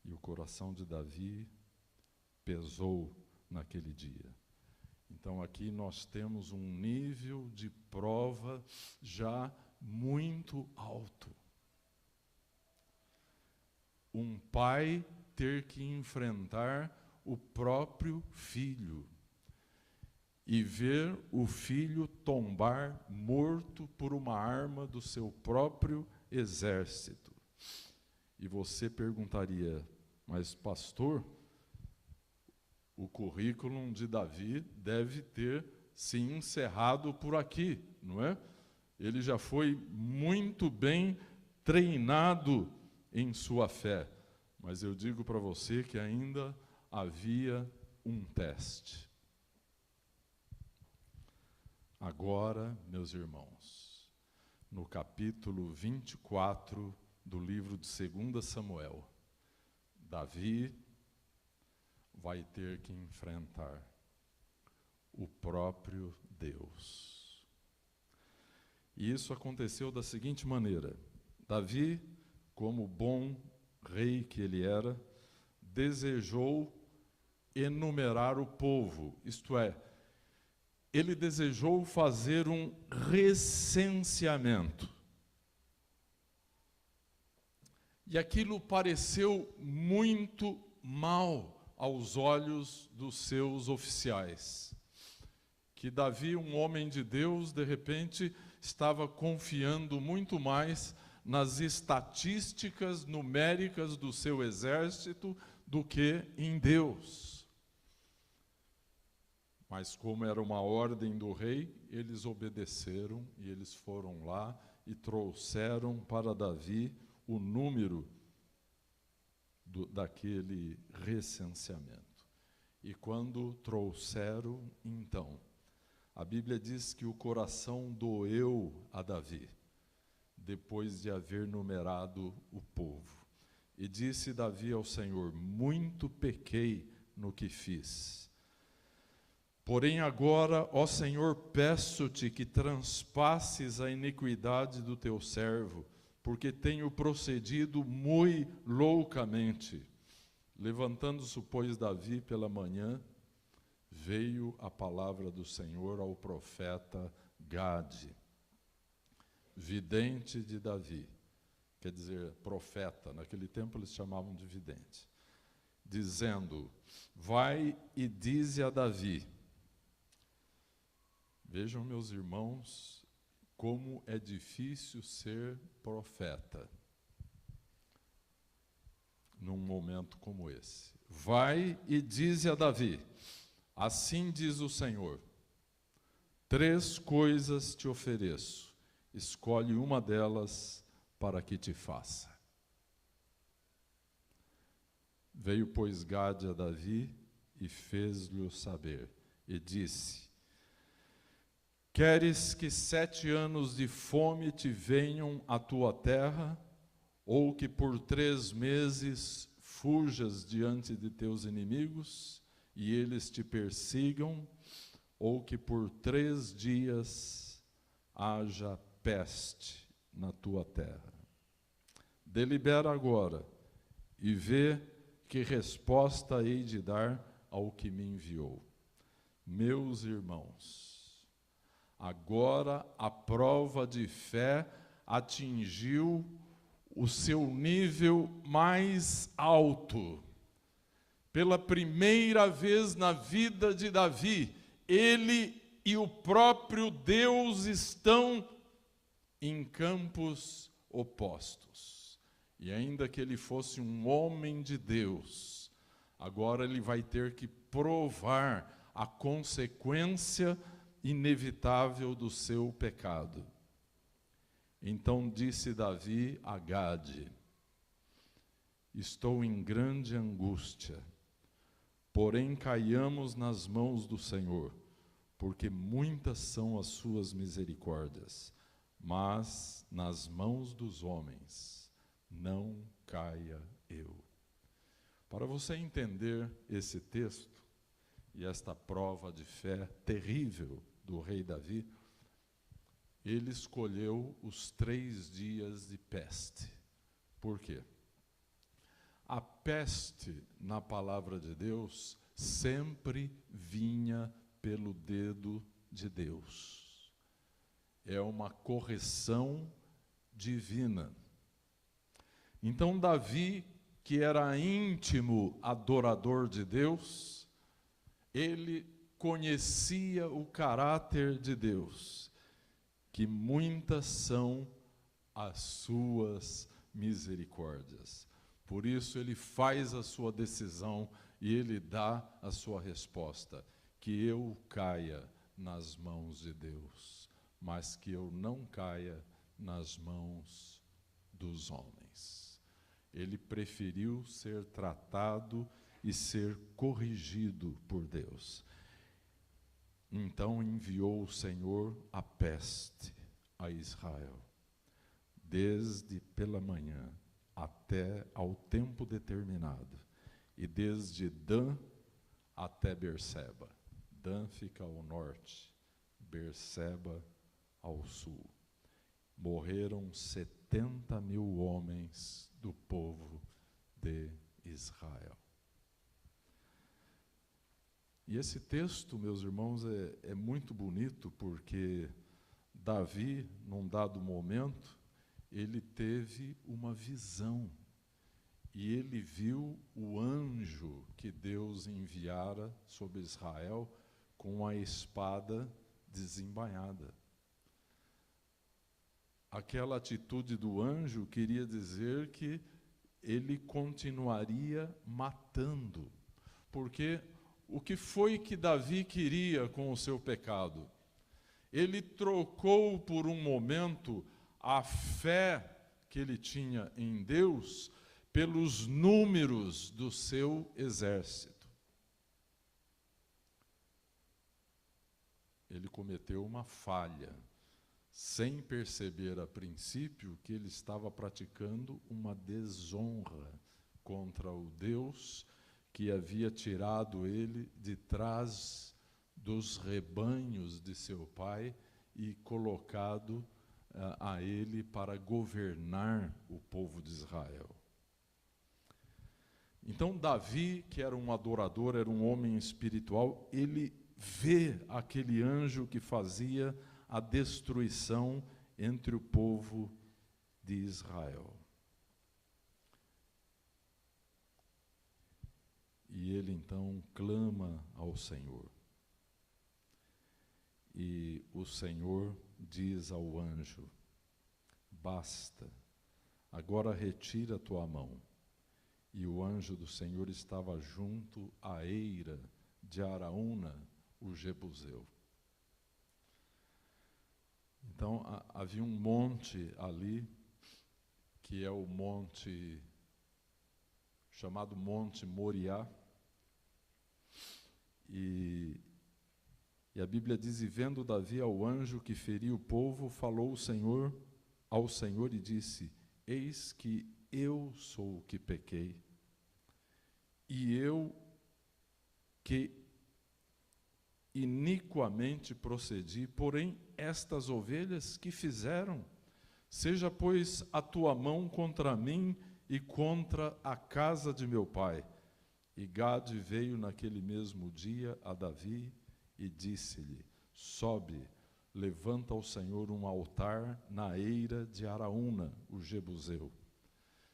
E o coração de Davi pesou naquele dia. Então aqui nós temos um nível de prova já muito alto. Um pai ter que enfrentar o próprio filho e ver o filho tombar morto por uma arma do seu próprio exército. E você perguntaria, mas pastor, o currículo de Davi deve ter se encerrado por aqui, não é? Ele já foi muito bem treinado em sua fé. Mas eu digo para você que ainda havia um teste. Agora, meus irmãos, no capítulo 24 do livro de 2 Samuel, Davi vai ter que enfrentar o próprio Deus. E isso aconteceu da seguinte maneira: Davi, como bom rei que ele era, desejou enumerar o povo, isto é, ele desejou fazer um recenseamento. E aquilo pareceu muito mal aos olhos dos seus oficiais. Que Davi, um homem de Deus, de repente estava confiando muito mais nas estatísticas numéricas do seu exército do que em Deus. Mas como era uma ordem do rei, eles obedeceram e eles foram lá e trouxeram para Davi o número daquele recenseamento. E quando trouxeram, então, a Bíblia diz que o coração doeu a Davi, depois de haver numerado o povo. E disse Davi ao Senhor: muito pequei no que fiz. Porém agora, ó Senhor, peço-te que transpasses a iniquidade do teu servo, porque tenho procedido muito loucamente. Levantando-se, pois, Davi pela manhã, veio a palavra do Senhor ao profeta Gade, vidente de Davi, quer dizer, profeta, naquele tempo eles chamavam de vidente, dizendo: vai e dize a Davi. Vejam, meus irmãos, como é difícil ser profeta num momento como esse. Vai e dize a Davi: assim diz o Senhor, 3 coisas te ofereço, escolhe uma delas para que te faça. Veio, pois, Gade a Davi e fez-lhe saber, e disse: queres que 7 anos de fome te venham à tua terra, ou que por 3 meses fujas diante de teus inimigos, e eles te persigam, ou que por 3 dias haja peste na tua terra? Delibera agora, e vê que resposta hei de dar ao que me enviou. Meus irmãos, agora a prova de fé atingiu o seu nível mais alto. Pela primeira vez na vida de Davi, ele e o próprio Deus estão em campos opostos. E ainda que ele fosse um homem de Deus, agora ele vai ter que provar a consequência inevitável do seu pecado. Então disse Davi a Gade: estou em grande angústia, porém caiamos nas mãos do Senhor, porque muitas são as suas misericórdias, mas nas mãos dos homens não caia eu. Para você entender esse texto e esta prova de fé terrível do rei Davi, ele escolheu os 3 dias de peste. Por quê? A peste, na palavra de Deus, sempre vinha pelo dedo de Deus. É uma correção divina. Então Davi, que era íntimo adorador de Deus, ele conhecia o caráter de Deus, que muitas são as suas misericórdias. Por isso ele faz a sua decisão e ele dá a sua resposta: que eu caia nas mãos de Deus, mas que eu não caia nas mãos dos homens. Ele preferiu ser tratado e ser corrigido por Deus. Então enviou o Senhor a peste a Israel, desde pela manhã até ao tempo determinado, e desde Dan até Berseba. Dan fica ao norte, Berseba ao sul. Morreram 70.000 homens do povo de Israel. E esse texto, meus irmãos, é muito bonito, porque Davi, num dado momento, ele teve uma visão, e ele viu o anjo que Deus enviara sobre Israel com a espada desembainhada. Aquela atitude do anjo queria dizer que ele continuaria matando, porque o que foi que Davi queria com o seu pecado? Ele trocou por um momento a fé que ele tinha em Deus pelos números do seu exército. Ele cometeu uma falha, sem perceber a princípio que ele estava praticando uma desonra contra o Deus que havia tirado ele de trás dos rebanhos de seu pai e colocado a ele para governar o povo de Israel. Então Davi, que era um adorador, era um homem espiritual, ele vê aquele anjo que fazia a destruição entre o povo de Israel. E ele então clama ao Senhor. E o Senhor diz ao anjo: basta, agora retira a tua mão. E o anjo do Senhor estava junto à eira de Araúna, o Jebuseu. Então havia um monte ali, que é o monte chamado Monte Moriá, e a Bíblia diz: e vendo Davi ao anjo que feria o povo, falou o Senhor ao Senhor e disse: eis que eu sou o que pequei, e eu que iniquamente procedi, porém estas ovelhas que fizeram? Seja, pois, a tua mão contra mim e contra a casa de meu pai. E Gade veio naquele mesmo dia a Davi e disse-lhe: sobe, levanta ao Senhor um altar na eira de Araúna, o Jebuseu.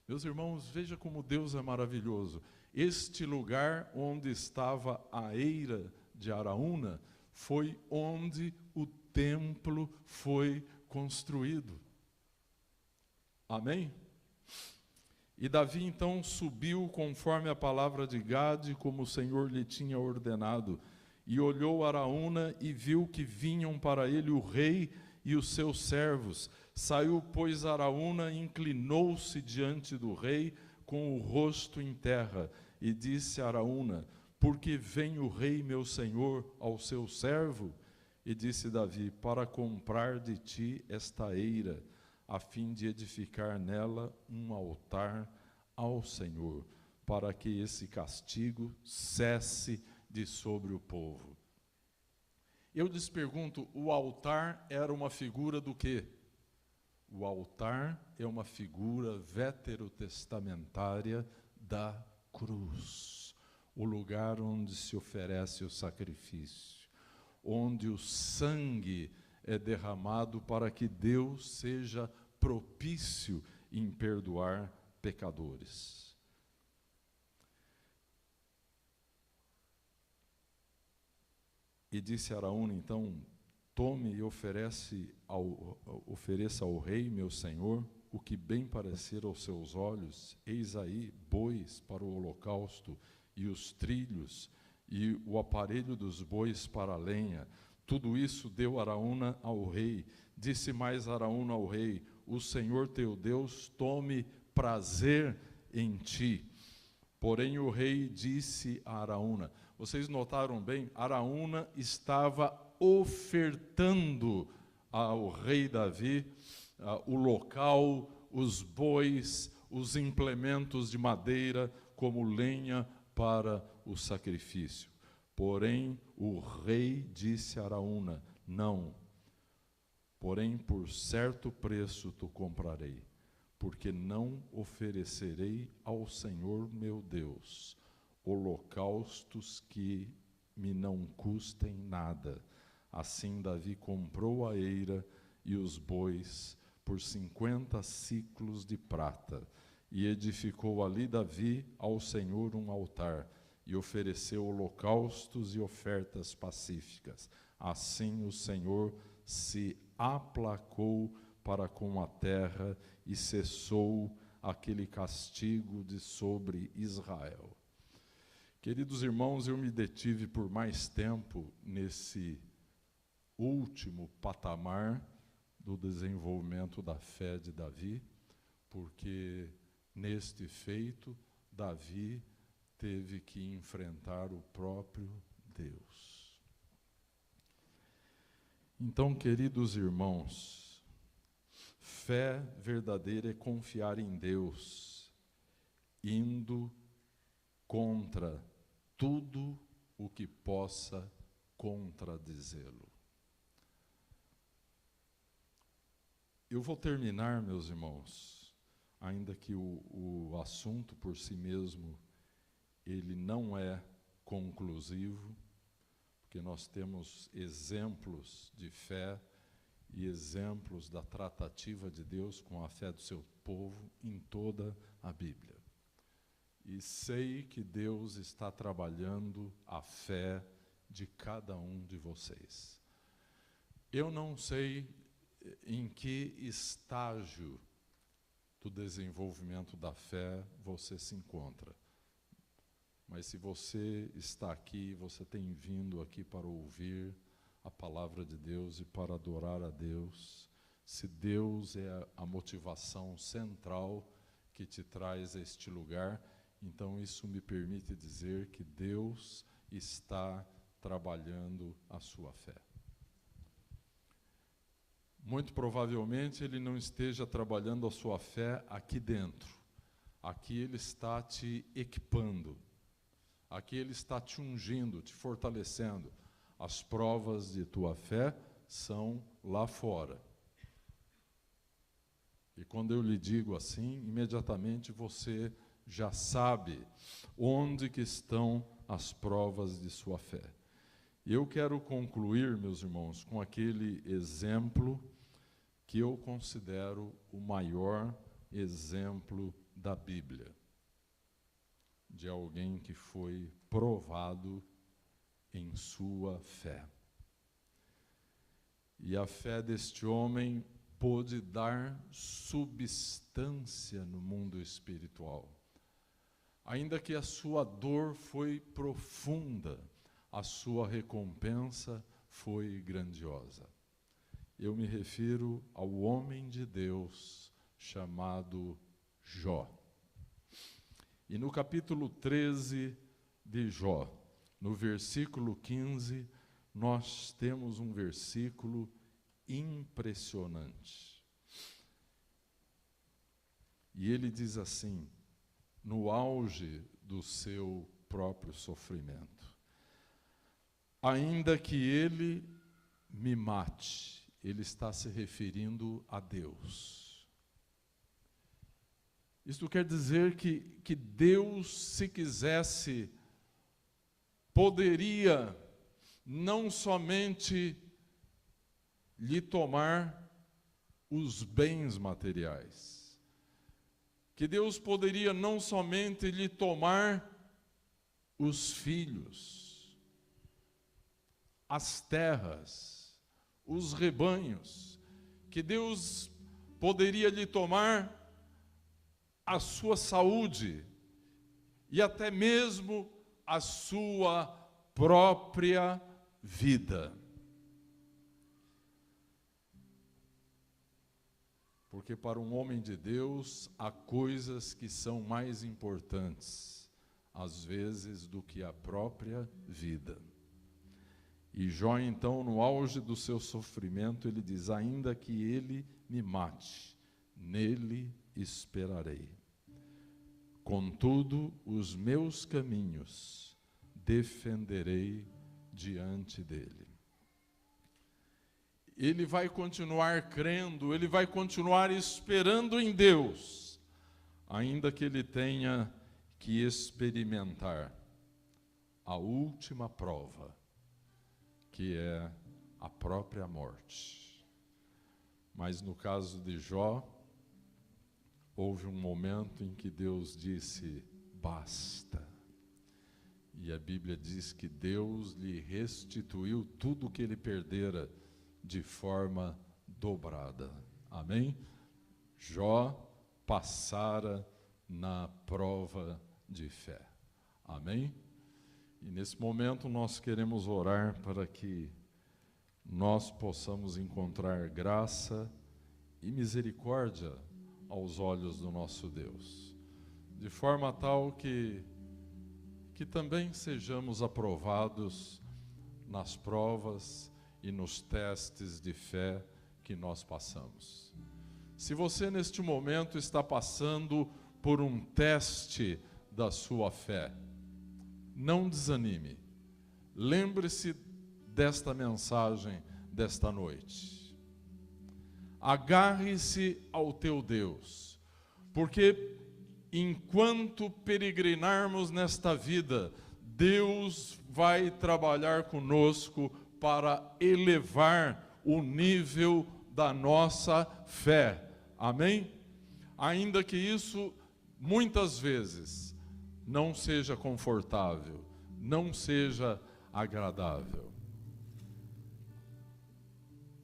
Meus irmãos, veja como Deus é maravilhoso. Este lugar onde estava a eira de Araúna foi onde o templo foi construído. Amém? E Davi então subiu conforme a palavra de Gade, como o Senhor lhe tinha ordenado, e olhou Araúna e viu que vinham para ele o rei e os seus servos. Saiu, pois, Araúna, inclinou-se diante do rei com o rosto em terra, e disse a Araúna: por que vem o rei meu senhor ao seu servo? E disse Davi: para comprar de ti esta eira, a fim de edificar nela um altar ao Senhor, para que esse castigo cesse de sobre o povo. Eu lhes pergunto, o altar era uma figura do quê? O altar é uma figura veterotestamentária da cruz, o lugar onde se oferece o sacrifício, onde o sangue é derramado para que Deus seja propício em perdoar pecadores. E disse Araúna, então: tome e ofereça ao rei, meu senhor, o que bem parecer aos seus olhos, eis aí bois para o holocausto, e os trilhos, e o aparelho dos bois para a lenha. Tudo isso deu Araúna ao rei. Disse mais Araúna ao rei: o Senhor teu Deus tome prazer em ti. Porém o rei disse a Araúna, vocês notaram bem, Araúna estava ofertando ao rei Davi o local, os bois, os implementos de madeira como lenha para o sacrifício. Porém o rei disse a Araúna, não, porém por certo preço te comprarei, porque não oferecerei ao Senhor meu Deus holocaustos que me não custem nada. Assim Davi comprou a eira e os bois por 50 siclos de prata, e edificou ali Davi ao Senhor um altar, e ofereceu holocaustos e ofertas pacíficas. Assim o Senhor se aplacou para com a terra e cessou aquele castigo de sobre Israel. Queridos irmãos, eu me detive por mais tempo nesse último patamar do desenvolvimento da fé de Davi, porque neste feito, Davi teve que enfrentar o próprio Deus. Então, queridos irmãos, fé verdadeira é confiar em Deus, indo contra tudo o que possa contradizê-lo. Eu vou terminar, meus irmãos, ainda que o assunto por si mesmo, ele não é conclusivo, porque nós temos exemplos de fé e exemplos da tratativa de Deus com a fé do seu povo em toda a Bíblia. E sei que Deus está trabalhando a fé de cada um de vocês. Eu não sei em que estágio do desenvolvimento da fé você se encontra. Mas se você está aqui, você tem vindo aqui para ouvir a palavra de Deus e para adorar a Deus, se Deus é a motivação central que te traz a este lugar, então isso me permite dizer que Deus está trabalhando a sua fé. Muito provavelmente Ele não esteja trabalhando a sua fé aqui dentro. Aqui Ele está te equipando. Aqui Ele está te ungindo, te fortalecendo. As provas de tua fé são lá fora. E quando eu lhe digo assim, imediatamente você já sabe onde que estão as provas de sua fé. E eu quero concluir, meus irmãos, com aquele exemplo que eu considero o maior exemplo da Bíblia, de alguém que foi provado em sua fé. E a fé deste homem pôde dar substância no mundo espiritual. Ainda que a sua dor foi profunda, a sua recompensa foi grandiosa. Eu me refiro ao homem de Deus chamado Jó. E no capítulo 13 de Jó, no versículo 15, nós temos um versículo impressionante. E ele diz assim, no auge do seu próprio sofrimento: ainda que ele me mate, ele está se referindo a Deus. Isto quer dizer que Deus, se quisesse, poderia não somente lhe tomar os bens materiais, que Deus poderia não somente lhe tomar os filhos, as terras, os rebanhos, que Deus poderia lhe tomar a sua saúde e até mesmo a sua própria vida. Porque para um homem de Deus há coisas que são mais importantes, às vezes, do que a própria vida. E Jó, então, no auge do seu sofrimento, ele diz: ainda que ele me mate, nele esperarei. Contudo, os meus caminhos defenderei diante dele. Ele vai continuar crendo, ele vai continuar esperando em Deus, ainda que ele tenha que experimentar a última prova, que é a própria morte. Mas no caso de Jó, houve um momento em que Deus disse: basta. E a Bíblia diz que Deus lhe restituiu tudo o que ele perdera de forma dobrada. Amém? Jó passara na prova de fé. Amém? E nesse momento nós queremos orar para que nós possamos encontrar graça e misericórdia aos olhos do nosso Deus, de forma tal que também sejamos aprovados nas provas e nos testes de fé que nós passamos. Se você neste momento está passando por um teste da sua fé, não desanime. Lembre-se desta mensagem desta noite. Agarre-se ao teu Deus, porque enquanto peregrinarmos nesta vida, Deus vai trabalhar conosco para elevar o nível da nossa fé. Amém? Ainda que isso, muitas vezes, não seja confortável, não seja agradável.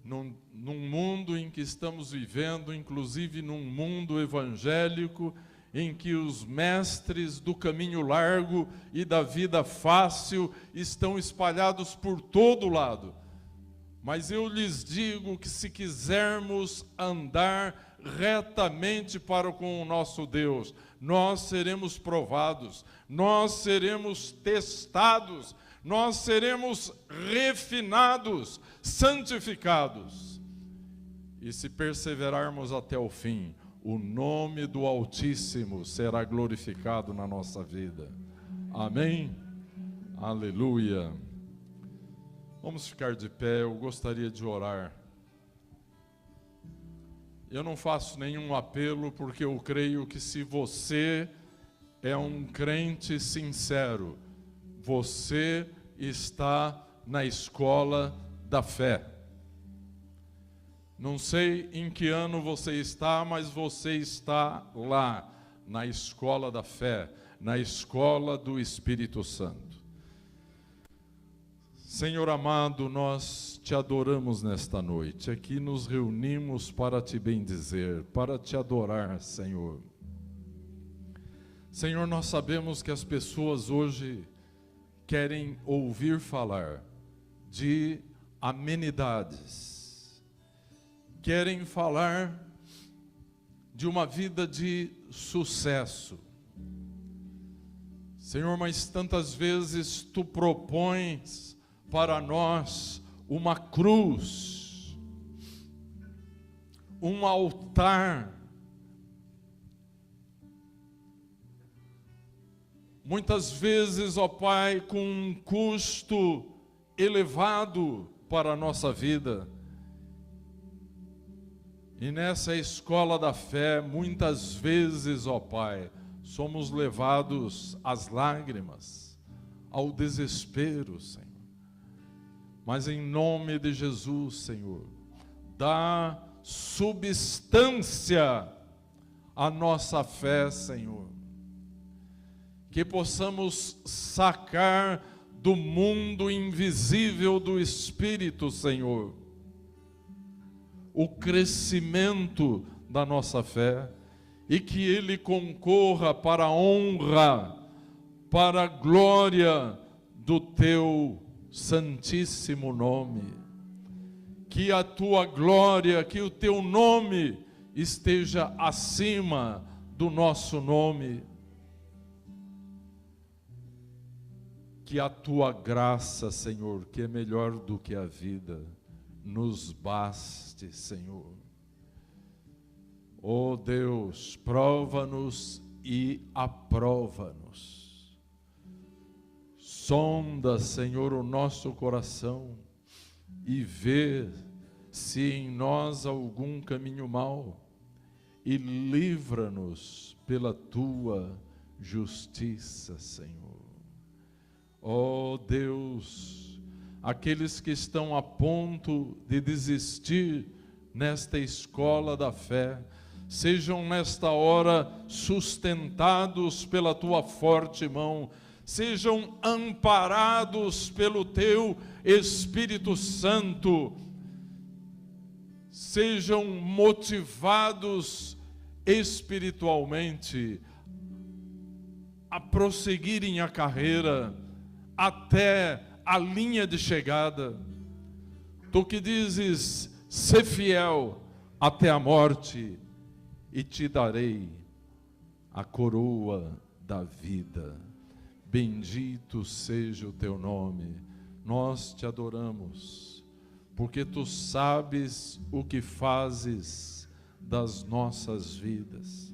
Num mundo em que estamos vivendo, inclusive num mundo evangélico, em que os mestres do caminho largo e da vida fácil estão espalhados por todo lado. Mas eu lhes digo que se quisermos andar retamente para com o nosso Deus, nós seremos provados, nós seremos testados, nós seremos refinados, santificados. E se perseverarmos até o fim, o nome do Altíssimo será glorificado na nossa vida. Amém? Aleluia. Vamos ficar de pé, eu gostaria de orar. Eu não faço nenhum apelo, porque eu creio que se você é um crente sincero, você está na escola da fé. Não sei em que ano você está, mas você está lá, na escola da fé, na escola do Espírito Santo. Senhor amado, nós te adoramos nesta noite. Aqui nos reunimos para te bendizer, para te adorar, Senhor. Senhor, nós sabemos que as pessoas hoje querem ouvir falar de amenidades, querem falar de uma vida de sucesso. Senhor, mas tantas vezes tu propões para nós uma cruz, um altar, muitas vezes, ó Pai, com um custo elevado para a nossa vida. E nessa escola da fé, muitas vezes, ó Pai, somos levados às lágrimas, ao desespero, Senhor. Mas em nome de Jesus, Senhor, dá substância à nossa fé, Senhor. Que possamos sacar do mundo invisível do Espírito, Senhor, o crescimento da nossa fé e que ele concorra para a honra, para a glória do teu santíssimo nome. Que a tua glória, que o teu nome esteja acima do nosso nome. Que a tua graça, Senhor, que é melhor do que a vida, nos baste, Senhor. Ó Deus, prova-nos e aprova-nos. Sonda, Senhor, o nosso coração e vê se em nós algum caminho mau e livra-nos pela tua justiça, Senhor. Ó Deus, aqueles que estão a ponto de desistir nesta escola da fé, sejam nesta hora sustentados pela tua forte mão, sejam amparados pelo teu Espírito Santo, sejam motivados espiritualmente a prosseguirem a carreira até a linha de chegada. Tu que dizes, sê fiel até a morte, e te darei a coroa da vida. Bendito seja o teu nome. Nós te adoramos, porque tu sabes o que fazes das nossas vidas.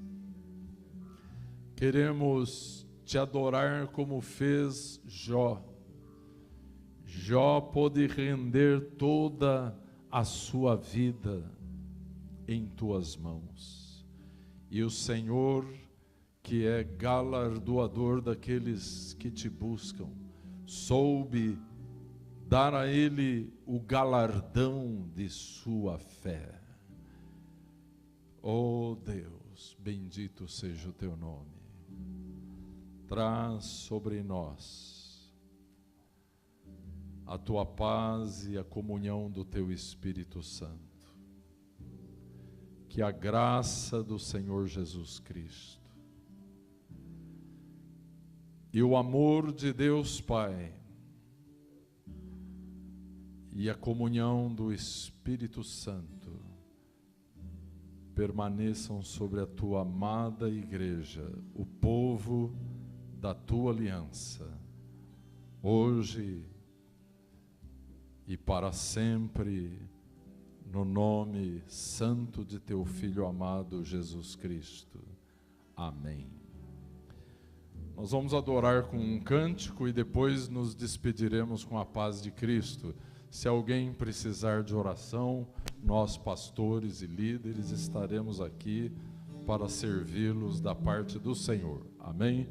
Queremos te adorar como fez Jó. Jó pôde render toda a sua vida em tuas mãos. E o Senhor, que é galardoador daqueles que te buscam, soube dar a ele o galardão de sua fé. Oh Deus, bendito seja o teu nome. Traz sobre nós a tua paz e a comunhão do teu Espírito Santo. Que a graça do Senhor Jesus Cristo e o amor de Deus Pai e a comunhão do Espírito Santo permaneçam sobre a tua amada igreja, o povo da tua aliança, hoje e para sempre, no nome santo de teu Filho amado Jesus Cristo. Amém. Nós vamos adorar com um cântico e depois nos despediremos com a paz de Cristo. Se alguém precisar de oração, nós pastores e líderes estaremos aqui para servi-los da parte do Senhor. Amém?